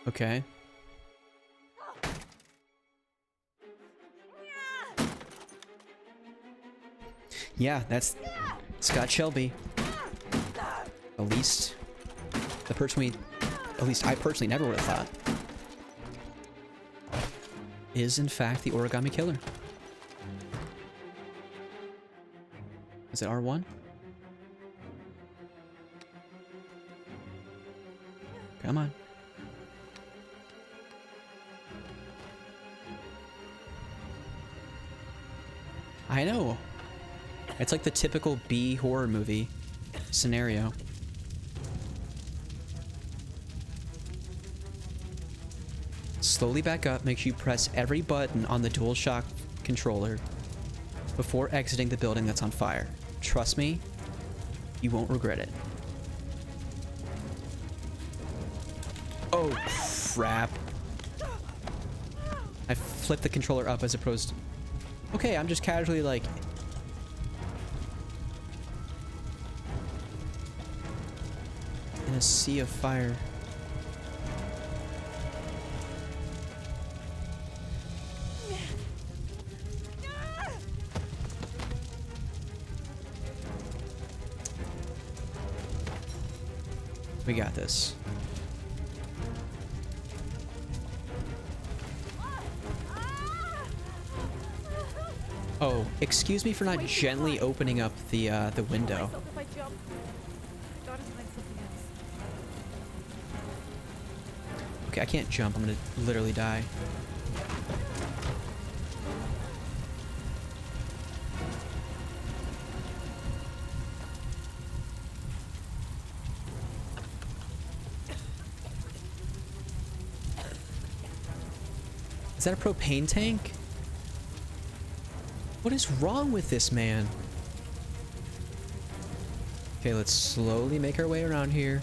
Okay. Yeah, that's Scott Shelby. At least the person at least I personally never would have thought, is in fact the Origami Killer. Is it R1? Come on. I know. It's like the typical B horror movie scenario. Slowly back up, make sure you press every button on the DualShock controller before exiting the building that's on fire. Trust me, you won't regret it. Oh, crap. I flipped the controller up as opposed to... Okay, I'm just casually like... in a sea of fire. We got this. Oh, excuse me for not gently opening up the window. Okay, I can't jump. I'm gonna literally die. Is that a propane tank? What is wrong with this man? Okay, let's slowly make our way around here.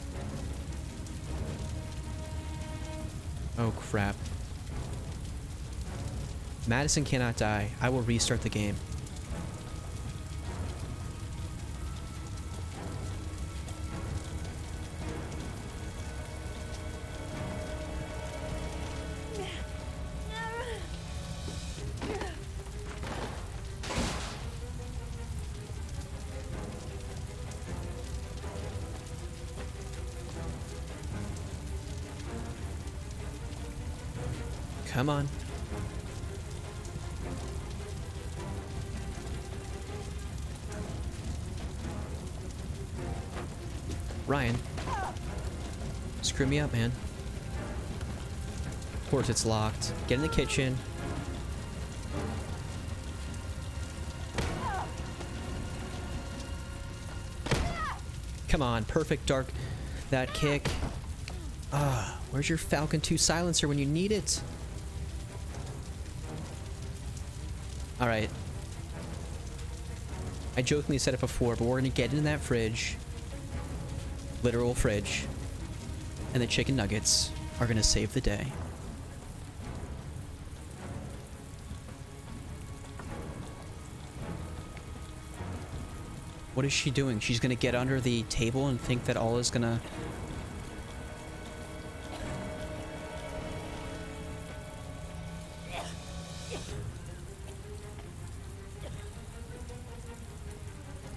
Oh, crap. Madison cannot die. I will restart the game. Come on. Ryan. Screw me up, man. Of course it's locked. Get in the kitchen. Come on, perfect dark. That kick. Where's your Falcon 2 silencer when you need it? Alright. I jokingly said it before, but we're gonna get in that fridge. Literal fridge. And the chicken nuggets are gonna save the day. What is she doing? She's gonna get under the table and think that all is gonna...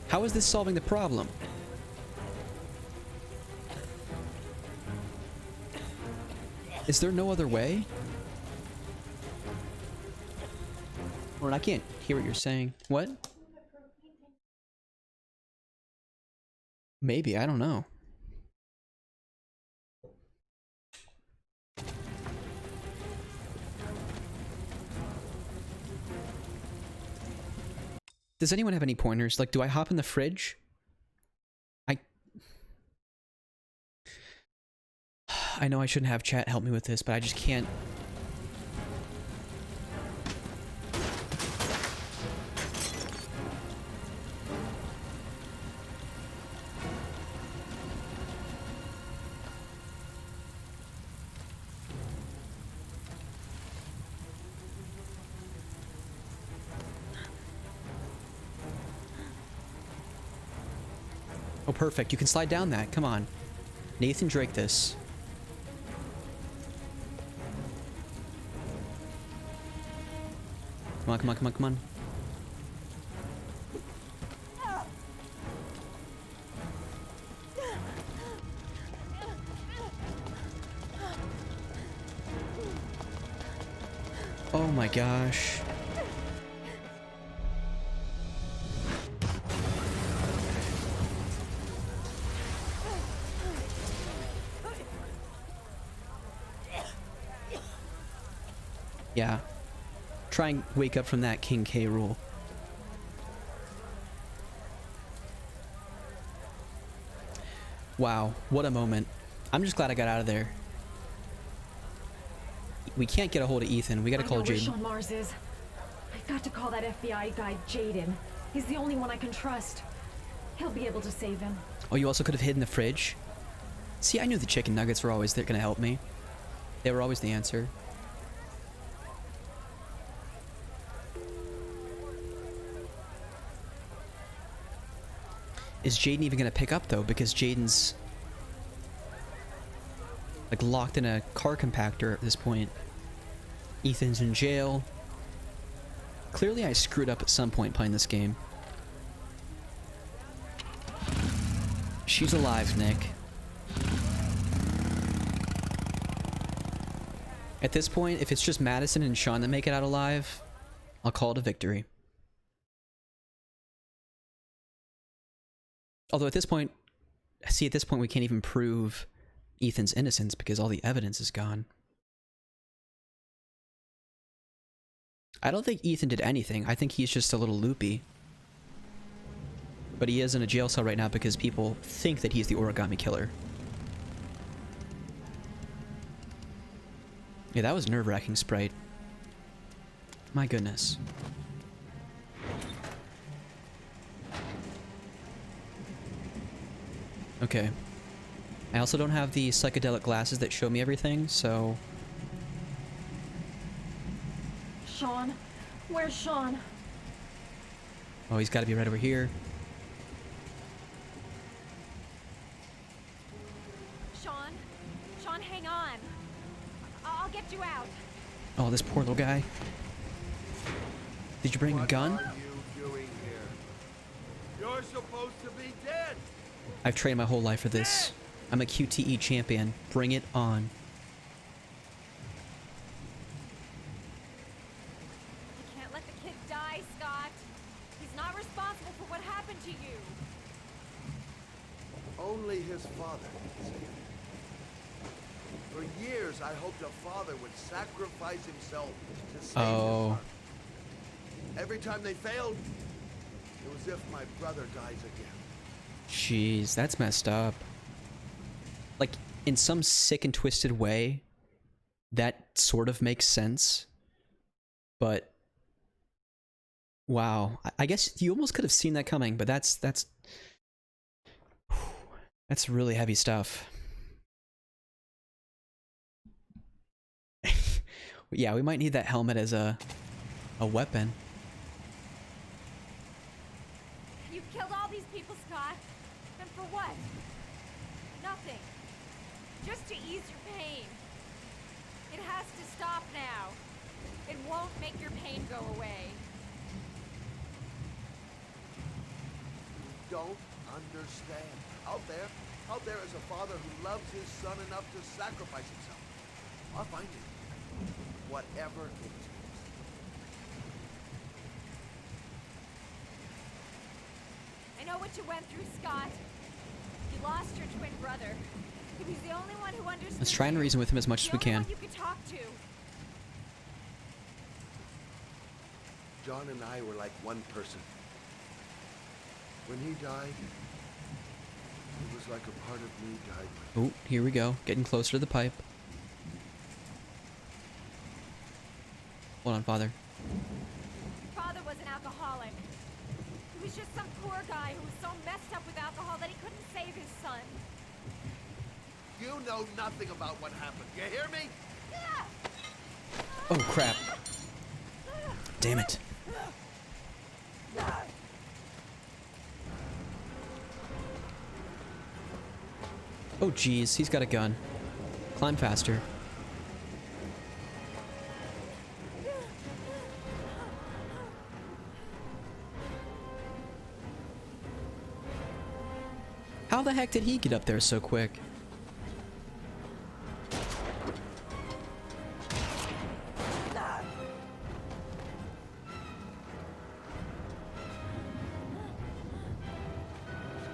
How is this solving the problem? Is there no other way? Lauren, I can't hear what you're saying. What? Maybe, I don't know. Does anyone have any pointers? Like, do I hop in the fridge? I know I shouldn't have chat help me with this, but I just can't. Oh, perfect. You can slide down that. Come on. Nathan Drake this. Come on, come on, come on, come on. Oh my gosh. Yeah. Try and wake up from that King K rule. Wow, what a moment. I'm just glad I got out of there. We can't get a hold of Ethan. We gotta call I know where Jaden. Sean Mars is. I've got to call that FBI guy, Jaden. He's the only one I can trust. He'll be able to save him. Oh, you also could have hidden the fridge? See, I knew the chicken nuggets were always gonna help me. They were always the answer. Is Jaden even gonna pick up though? Because Jaden's like locked in a car compactor at this point. Ethan's in jail. Clearly I screwed up at some point playing this game. She's alive, Nick. At this point, if it's just Madison and Sean that make it out alive, I'll call it a victory. Although at this point, see, at this point we can't even prove Ethan's innocence because all the evidence is gone. I don't think Ethan did anything. I think he's just a little loopy. But he is in a jail cell right now because people think that he's the origami killer. Yeah, that was nerve-wracking, Sprite. My goodness. Okay. I also don't have the psychedelic glasses that show me everything, so... Sean? Where's Sean? Oh, he's got to be right over here. Sean? Sean, hang on. I'll get you out. Oh, this poor little guy. Did you bring a gun? What are you doing here? You're supposed to be dead. I've trained my whole life for this. I'm a QTE champion. Bring it on. You can't let the kid die, Scott. He's not responsible for what happened to you. Only his father can save him. For years, I hoped a father would sacrifice himself to save his son. Every time they failed, it was as if my brother dies again. Jeez, that's messed up. Like, in some sick and twisted way, that sort of makes sense. But, wow. I guess you almost could have seen that coming, but that's really heavy stuff. Yeah, we might need that helmet as a weapon. You killed all these people, Scott. And for what? Nothing. Just to ease your pain. It has to stop now. It won't make your pain go away. You don't understand. Out there is a father who loves his son enough to sacrifice himself. I'll find him. Whatever it takes. I know what you went through, Scott. You lost your twin brother. He was the only one who understood. Let's try and reason with him as much as we can. The only one you could talk to. John and I were like one person. When he died, it was like a part of me died with him. Oh, here we go. Getting closer to the pipe. Hold on, Father. Your father was an alcoholic. He was just some poor guy who was so messed up with alcohol that he couldn't save his son. You know nothing about what happened. You hear me? Oh, crap. Damn it. Oh geez, he's got a gun. Climb faster. How the heck did he get up there so quick?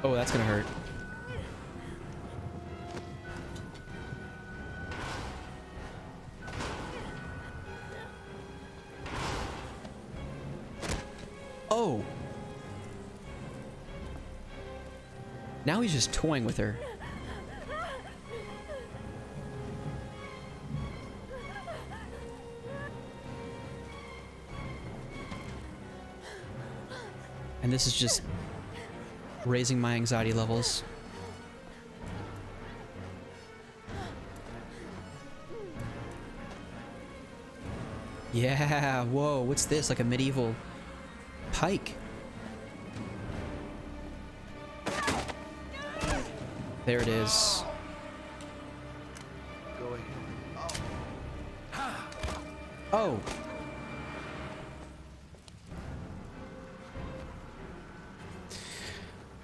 Oh, that's gonna hurt. Oh! Now he's just toying with her. And this is just raising my anxiety levels. Yeah, whoa, what's this? Like a medieval pike. There it is. Go ahead. Oh.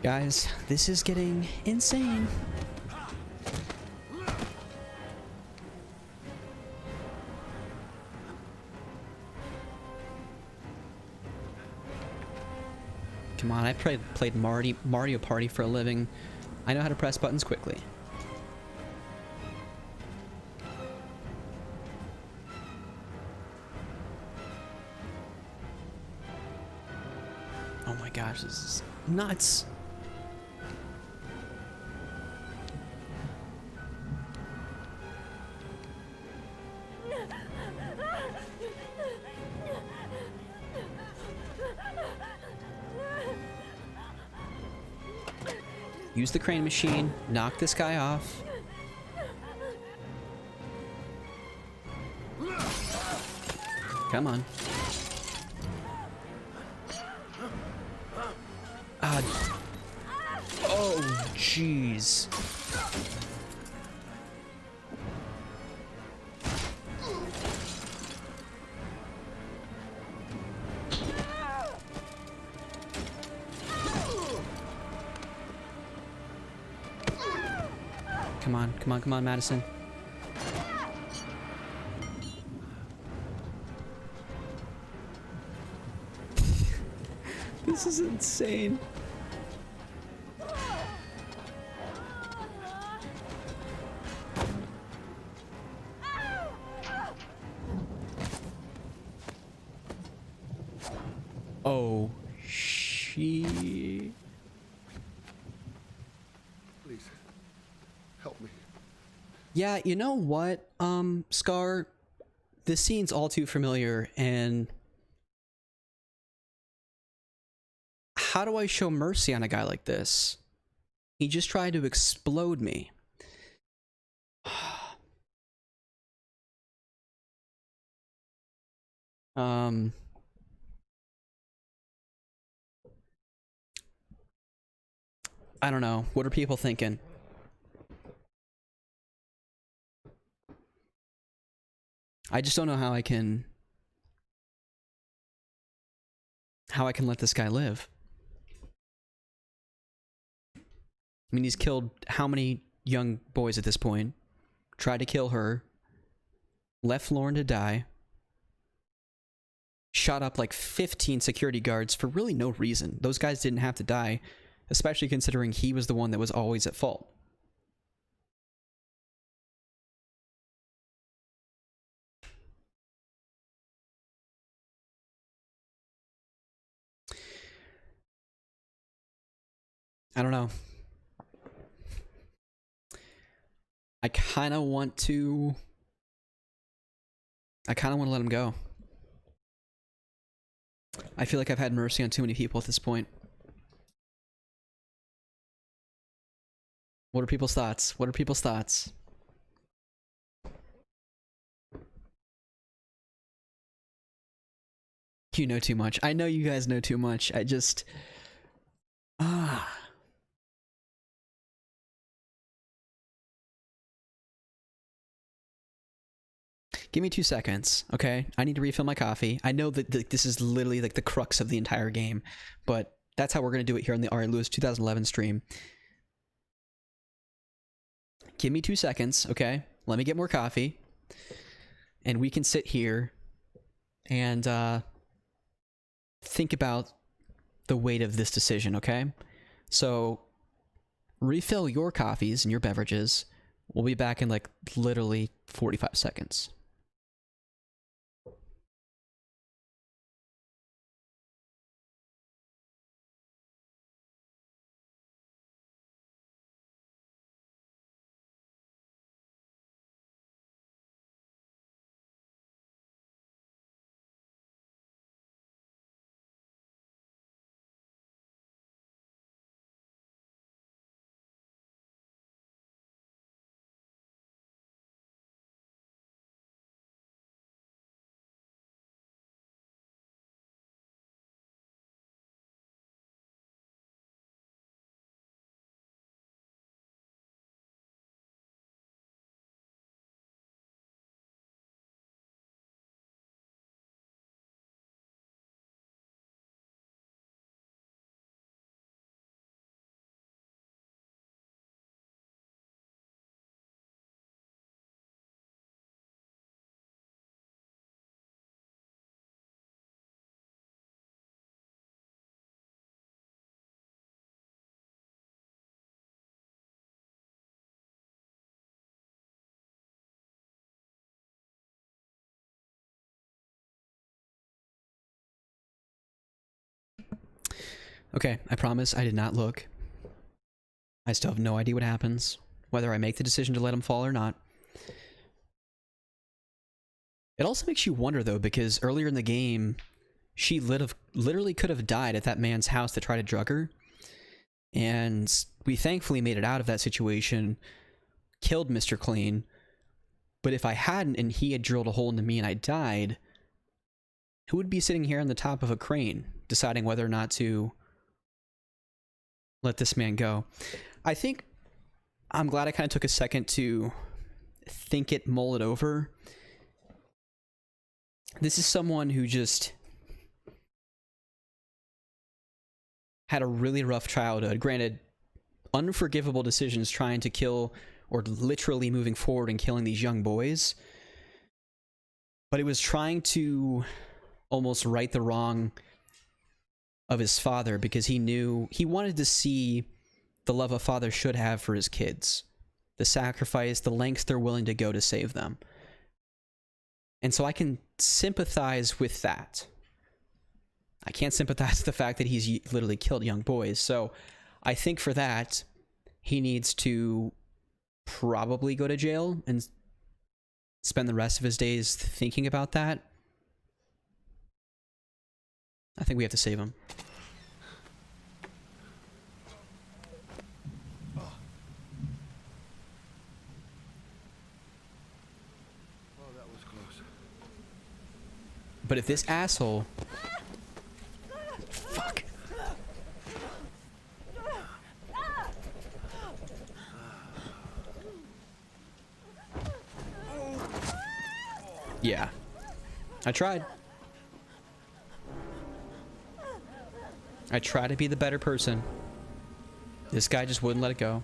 Guys, this is getting insane. Come on, I played Mario Party for a living. I know how to press buttons quickly. Oh my gosh, this is nuts. Use the crane machine, knock this guy off. Come on. Oh, jeez. Come on, Madison. This is insane. Oh, she... Please, help me. Yeah, you know what, Scar? This scene's all too familiar, and... how do I show mercy on a guy like this? He just tried to explode me. I don't know. What are people thinking? I just don't know how I can let this guy live. I mean, he's killed how many young boys at this point? Tried to kill her. Left Lauren to die. Shot up like 15 security guards for really no reason. Those guys didn't have to die, especially considering he was the one that was always at fault. I don't know. I kind of want to let him go. I feel like I've had mercy on too many people at this point. What are people's thoughts? What are people's thoughts? You know too much. I know you guys know too much. I just... Give me 2 seconds, okay? I need to refill my coffee. I know that this is literally like the crux of the entire game, but that's how we're going to do it here on the Ari Lewis 2011 stream. Give me 2 seconds, okay? Let me get more coffee. And we can sit here and think about the weight of this decision, okay? So, refill your coffees and your beverages. We'll be back in like literally 45 seconds. Okay, I promise I did not look. I still have no idea what happens, whether I make the decision to let him fall or not. It also makes you wonder, though, because earlier in the game, she literally could have died at that man's house that tried to drug her. And we thankfully made it out of that situation, killed Mr. Clean. But if I hadn't and he had drilled a hole into me and I died, who would be sitting here on the top of a crane deciding whether or not to let this man go? I think I'm glad I kind of took a second to think it, mull it over. This is someone who just had a really rough childhood. Granted, unforgivable decisions trying to kill, or literally moving forward and killing these young boys. But he was trying to almost right the wrong of his father, because he knew he wanted to see the love a father should have for his kids, the sacrifice, the lengths they're willing to go to save them. And so I can sympathize with that. I can't sympathize with the fact that he's literally killed young boys. So I think for that, he needs to probably go to jail and spend the rest of his days thinking about that. I think we have to save him. Oh, that was close. But if this asshole... Fuck. Yeah. I tried. I tried to be the better person. This guy just wouldn't let it go.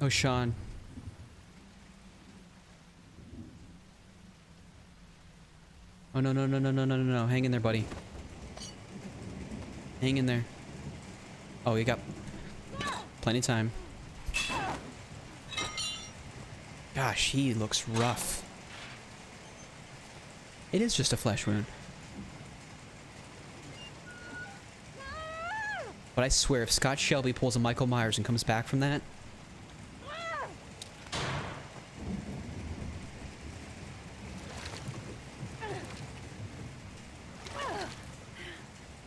Oh, Sean. Oh, no, no, no, no, no, no, no, no. Hang in there, buddy. Hang in there. Oh, you got plenty of time. Gosh, he looks rough. It is just a flesh wound. But I swear, if Scott Shelby pulls a Michael Myers and comes back from that...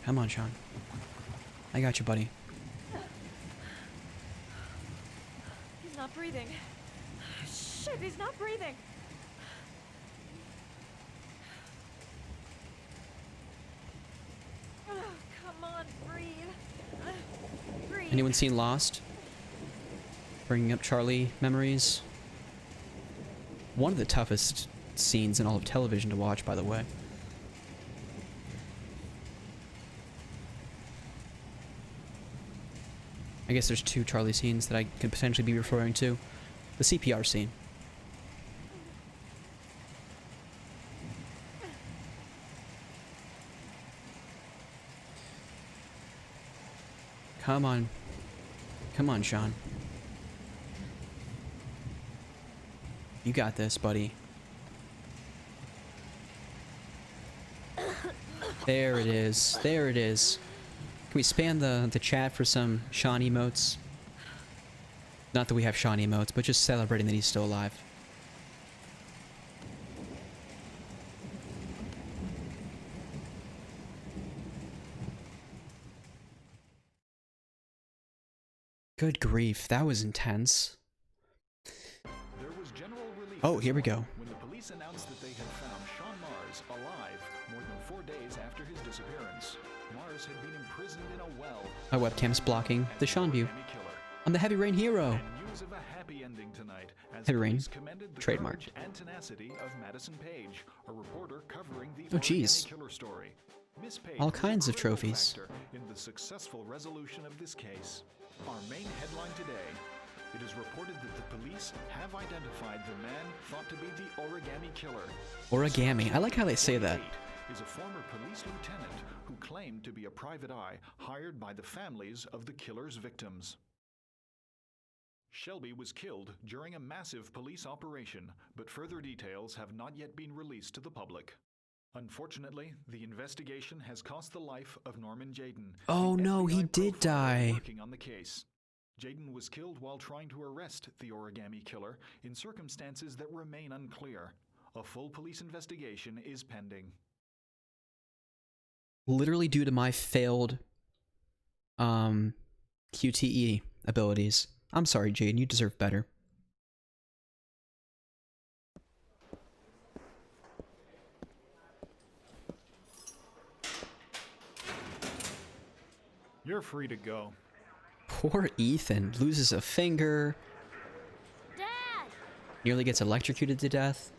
Come on, Sean. I got you, buddy. He's not breathing. Shit, he's not breathing. Anyone seen Lost? Bringing up Charlie memories. One of the toughest scenes in all of television to watch, by the way. I guess there's two Charlie scenes that I could potentially be referring to. The CPR scene. Come on. Come on, Sean. You got this, buddy. There it is. There it is. Can we span the chat for some Sean emotes? Not that we have Sean emotes, but just celebrating that he's still alive. Good grief, that was intense. Oh, here we go. When the police announced that they had found Sean Mars alive more than 4 days after his disappearance. Mars had been imprisoned in a well. My webcam's blocking the Sean view. I'm the Heavy Rain hero. News of a happy ending tonight as Heavy Rain, police commended the trademark. courage and tenacity of Madison Page, a reporter covering the Oh, jeez. Origami Killer story. Miss Page All was a kinds of critical trophies. factor in the successful resolution of this case. Our main headline today. It is reported that the police have identified the man thought to be the Origami Killer. Origami. I like how they say that. Is a former police lieutenant who claimed to be a private eye hired by the families of the killer's victims. Shelby was killed during a massive police operation, but further details have not yet been released to the public. Unfortunately, the investigation has cost the life of Norman Jayden. Oh the no, he FBI did profiler die. Working on the case. Jayden was killed while trying to arrest the Origami Killer in circumstances that remain unclear. A full police investigation is pending. Literally due to my failed QTE abilities. I'm sorry, Jaden, you deserve better. You're free to go. Poor Ethan loses a finger. Dad! Nearly gets electrocuted to death.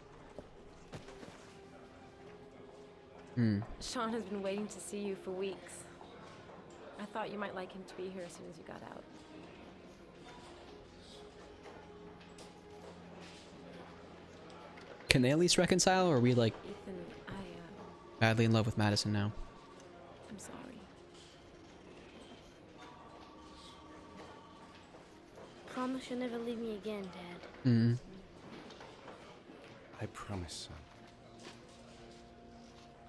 Sean has been waiting to see you for weeks. I thought you might like him to be here as soon as you got out. Can they at least reconcile, or are we like Ethan, badly in love with Madison now? I'm sorry. Promise you'll never leave me again, Dad. Mm-hmm. I promise, son.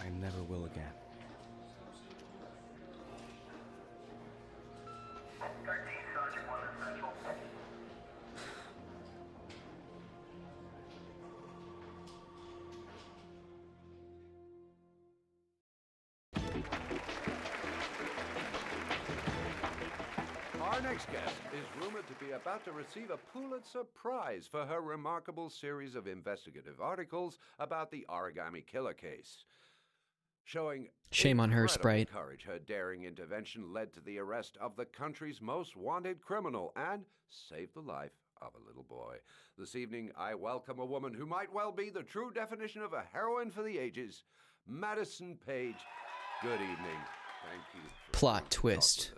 I never will again. Our next guest is rumored to be about to receive a Pulitzer Prize for her remarkable series of investigative articles about the Origami Killer case. Showing Shame on her, incredible Sprite. courage, her daring intervention led to the arrest of the country's most wanted criminal and saved the life of a little boy. This evening, I welcome a woman who might well be the true definition of a heroine for the ages, Madison Page. Good evening. Thank you. Plot twist.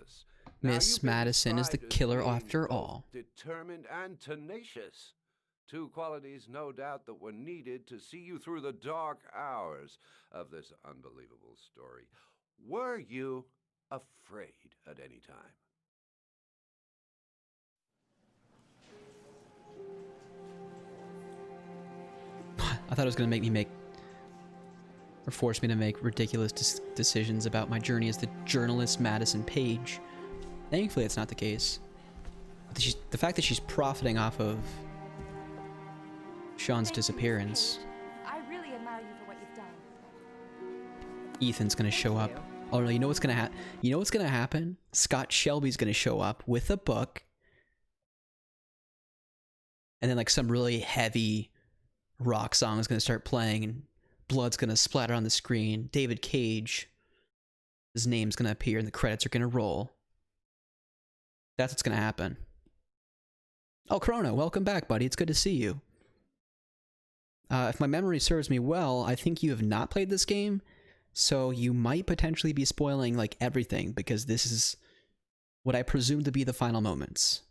Now, Miss you've been Madison is the described as killer being after both all. Determined and tenacious. Two qualities, no doubt, that were needed to see you through the dark hours of this unbelievable story. Were you afraid at any time? I thought it was going to make me make, or force me to make ridiculous decisions about my journey as the journalist Madison Page. Thankfully, it's not the case. But the fact that she's profiting off of Sean's disappearance. I really admire you for what you've done. Ethan's gonna show up. Oh no, you know what's gonna happen? You know what's gonna happen? Scott Shelby's gonna show up with a book. And then like some really heavy rock song is gonna start playing and blood's gonna splatter on the screen. David Cage, his name's gonna appear and the credits are gonna roll. That's what's gonna happen. Oh, Chrono, welcome back, buddy. It's good to see you. If my memory serves me well, I think you have not played this game, so you might potentially be spoiling, like, everything, because this is what I presume to be the final moments.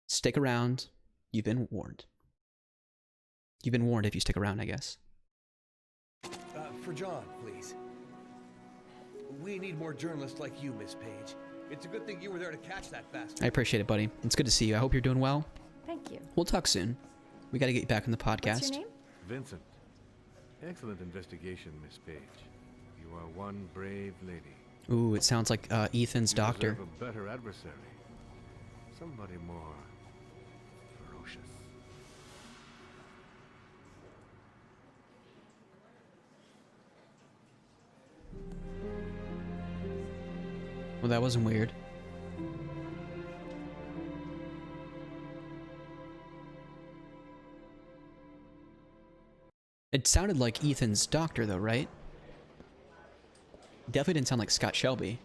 Stick around. You've been warned. You've been warned if you stick around, I guess. For John, please. We need more journalists like you, Miss Page. It's a good thing you were there to catch that bastard. I appreciate it, buddy. It's good to see you. I hope you're doing well. Thank you. We'll talk soon. We gotta get you back in the podcast. What's your name? Vincent. Excellent investigation, Miss Page. You are one brave lady. Ooh, it sounds like Ethan's doctor. You deserve a better adversary. Somebody more ferocious. Well, that wasn't weird. It sounded like Ethan's doctor, though, right? Definitely didn't sound like Scott Shelby.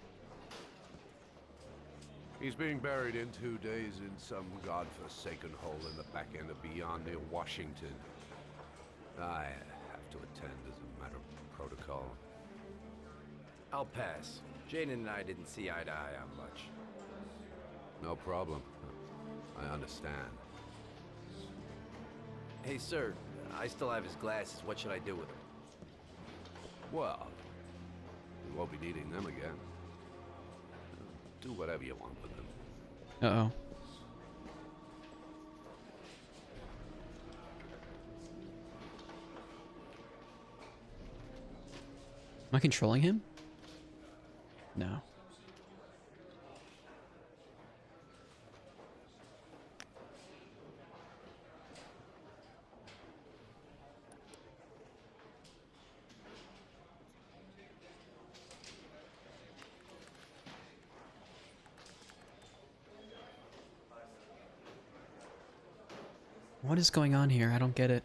He's being buried in 2 days in some godforsaken hole in the back end of beyond near Washington. I have to attend as a matter of protocol. I'll pass. Jaden and I didn't see eye to eye on much. No problem. I understand. Hey, sir. I still have his glasses. What should I do with them? Well, we won't be needing them again. Do whatever you want with them. Uh-oh. Am I controlling him? No. What is going on here? I don't get it.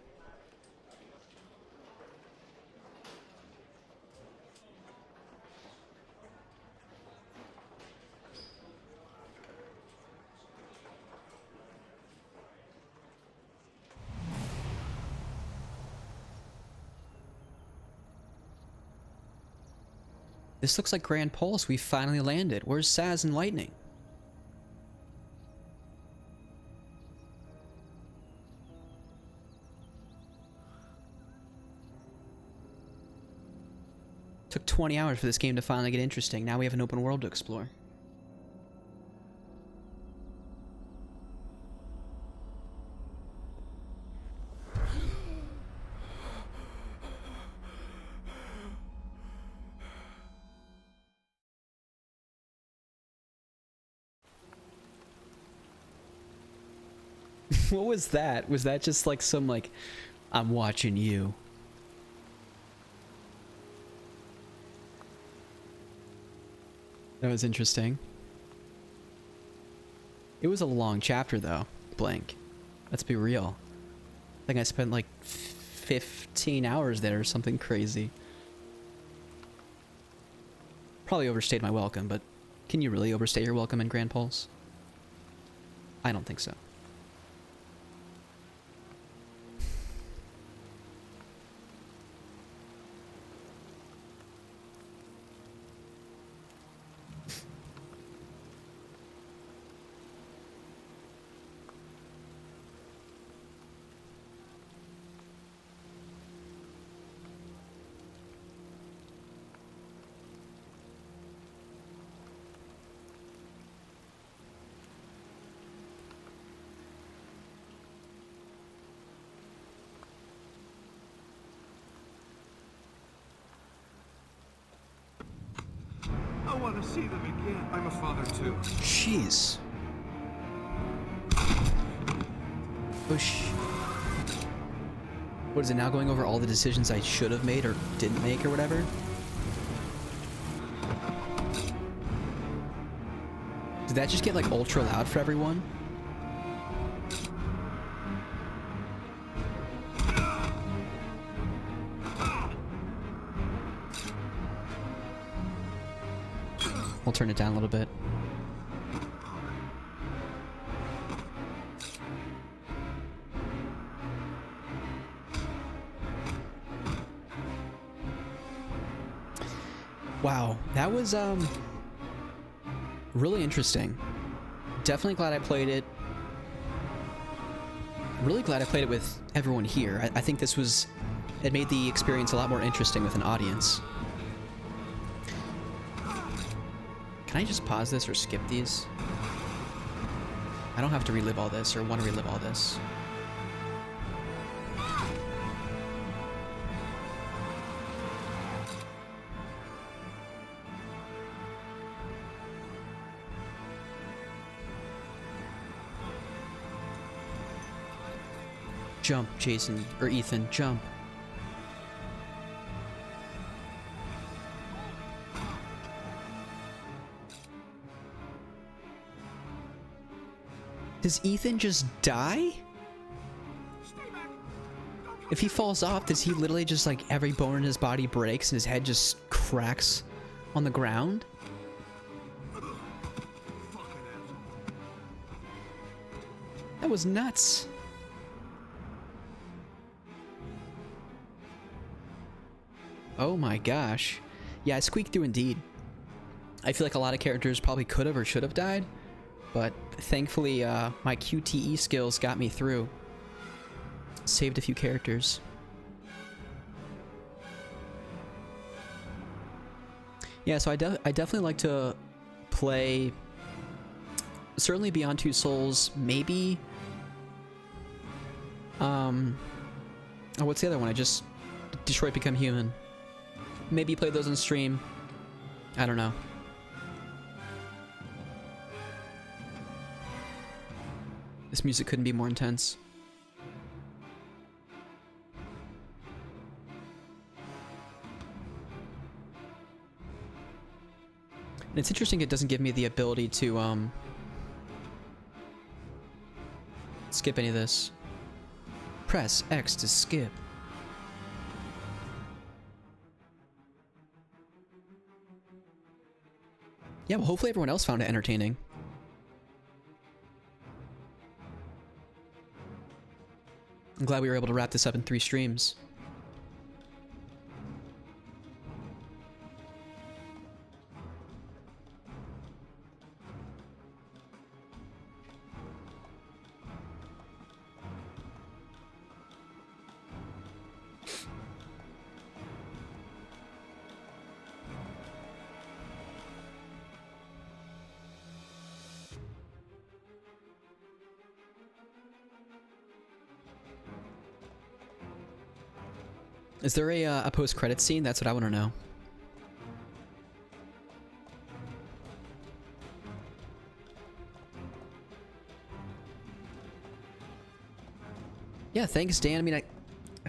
This looks like Grand Pulse. We finally landed. Where's Saz and Lightning? Took 20 hours for this game to finally get interesting. Now we have an open world to explore. What was that? Was that just like some like, I'm watching you? That was interesting. It was a long chapter though, Blank. Let's be real. I think I spent like 15 hours there or something crazy. Probably overstayed my welcome, but can you really overstay your welcome in Grand Pulse? I don't think so. I want to see them again. I'm a father too. Jeez. Push. What is it now, going over all the decisions I should have made or didn't make or whatever? Did that just get like ultra loud for everyone? I'll turn it down a little bit. Wow, that was really interesting. Definitely glad I played it. Really glad I played it with everyone here. I think this was... It made the experience a lot more interesting with an audience. Can I just pause this or skip these? I don't have to relive all this or want to relive all this. Jump, Jason, or Ethan, jump. Does Ethan just die? If he falls off, does he literally just, like, every bone in his body breaks and his head just cracks on the ground? That was nuts. Oh my gosh. Yeah, I squeaked through indeed. I feel like a lot of characters probably could have or should have died, but thankfully my QTE skills got me through. Saved a few characters. Yeah, so I definitely like to play certainly Beyond Two Souls, maybe oh, what's the other one? I just Detroit Become Human. Maybe play those on stream. I don't know. This music couldn't be more intense. And it's interesting it doesn't give me the ability to skip any of this. Press X to skip. Yeah, well, hopefully everyone else found it entertaining. I'm glad we were able to wrap this up in 3 streams. Is there a post-credit scene? That's what I want to know. Yeah, thanks, Dan. I mean, I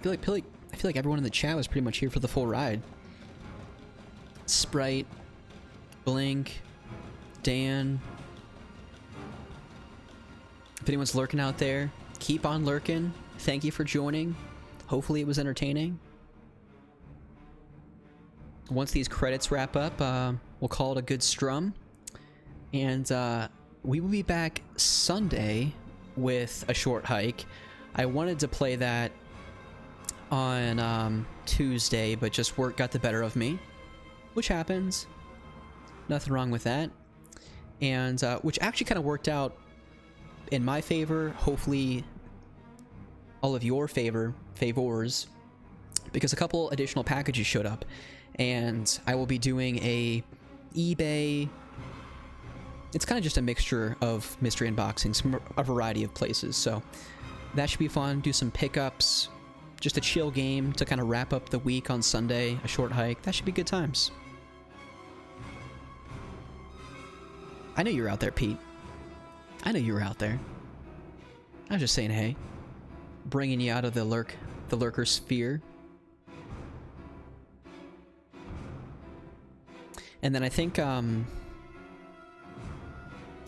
feel like everyone in the chat was pretty much here for the full ride. Sprite, Blink, Dan. If anyone's lurking out there, keep on lurking. Thank you for joining. Hopefully it was entertaining. Once these credits wrap up, we'll call it a good strum. And we will be back Sunday with a short hike. I wanted to play that on Tuesday, but just work got the better of me, which happens. Nothing wrong with that. And which actually kind of worked out in my favor, hopefully all of your favors, because a couple additional packages showed up. And I will be doing a eBay. It's kind of just a mixture of mystery unboxings from a variety of places. So that should be fun. Do some pickups. Just a chill game to kind of wrap up the week on Sunday. A short hike. That should be good times. I know you're out there, Pete. I know you were out there. I was just saying hey. Bringing you out of the lurker sphere. And then I think, I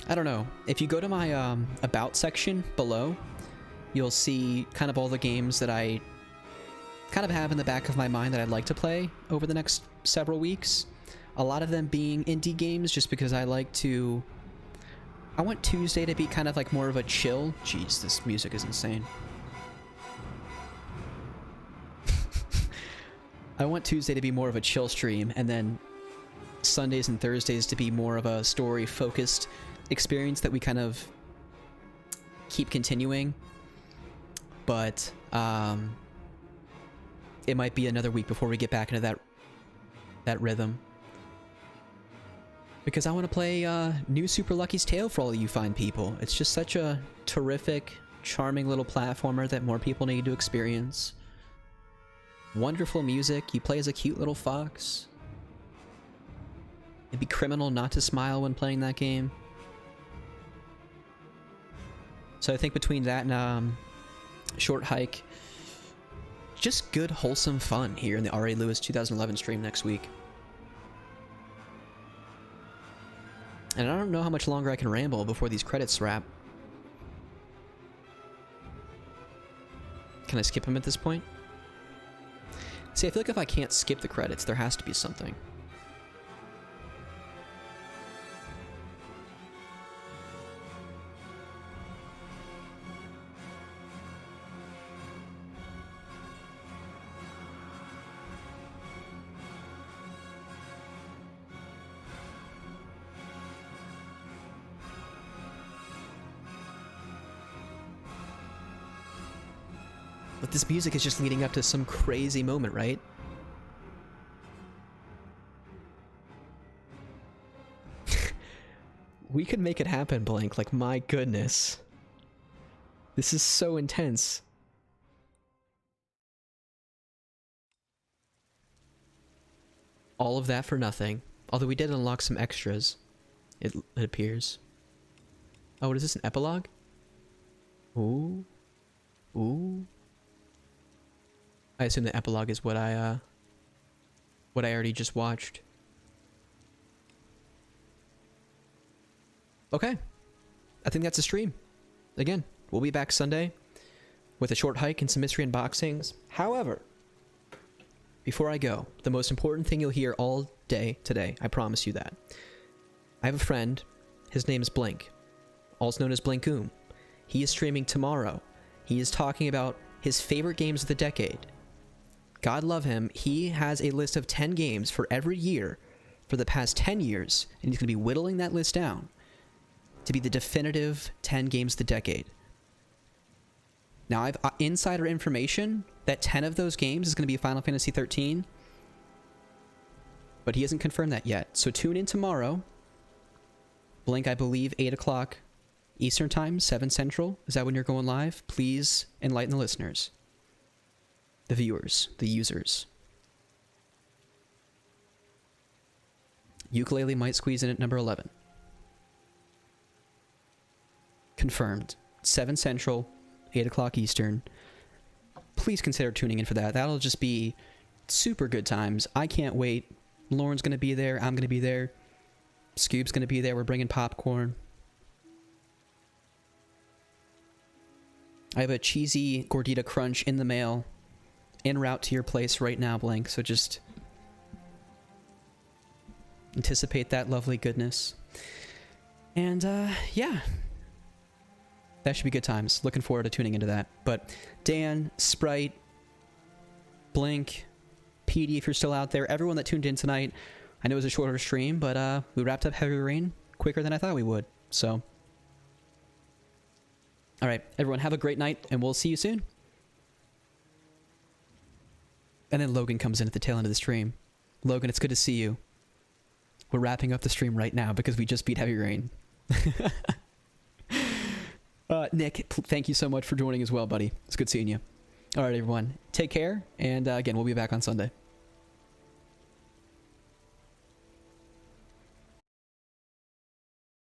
don't know, if you go to my About section below, you'll see kind of all the games that I kind of have in the back of my mind that I'd like to play over the next several weeks. A lot of them being indie games, just because I want Tuesday to be kind of like more of a chill. Jeez, this music is insane. I want Tuesday to be more of a chill stream, and then Sundays and Thursdays to be more of a story-focused experience that we kind of keep continuing. But it might be another week before we get back into that rhythm. Because I want to play New Super Lucky's Tale for all of you fine people. It's just such a terrific, charming little platformer that more people need to experience. Wonderful music. You play as a cute little fox. It'd be criminal not to smile when playing that game. So I think between that and Short Hike, just good, wholesome fun here in the R.A. Lewis 2011 stream next week. And I don't know how much longer I can ramble before these credits wrap. Can I skip them at this point? See, I feel like if I can't skip the credits, there has to be something. But this music is just leading up to some crazy moment, right? We could make it happen, Blank. Like, my goodness. This is so intense. All of that for nothing. Although we did unlock some extras, it appears. Oh, what is this, an epilogue? Ooh. Ooh. I assume the epilogue is what I already just watched. Okay. I think that's a stream. Again, we'll be back Sunday with a short hike and some mystery unboxings. However, before I go, the most important thing you'll hear all day today, I promise you that. I have a friend. His name is Blink, also known as Blinkoom. He is streaming tomorrow. He is talking about his favorite games of the decade. God love him, he has a list of 10 games for every year for the past 10 years, and he's going to be whittling that list down to be the definitive 10 games of the decade. Now, I've insider information that 10 of those games is going to be Final Fantasy 13, but he hasn't confirmed that yet. So tune in tomorrow. Blink, I believe, 8 o'clock Eastern Time, 7 Central. Is that when you're going live? Please enlighten the listeners. The viewers, the users. Ukulele might squeeze in at number 11. Confirmed. 7 Central, 8 o'clock Eastern. Please consider tuning in for that. That'll just be super good times. I can't wait. Lauren's going to be there. I'm going to be there. Scoop's going to be there. We're bringing popcorn. I have a cheesy gordita crunch in the mail, en route to your place right now, Blank. So just anticipate that lovely goodness. And yeah, that should be good times. Looking forward to tuning into that. But Dan, Sprite, Blink, PD, if you're still out there, everyone that tuned in tonight, I know it was a shorter stream, but we wrapped up Heavy Rain quicker than I thought we would. So, all right, everyone, have a great night, and we'll see you soon. And then Logan comes in at the tail end of the stream. Logan, it's good to see you. We're wrapping up the stream right now because we just beat Heavy Rain. Nick, thank you so much for joining as well, buddy. It's good seeing you. All right, everyone. Take care, and again, we'll be back on Sunday.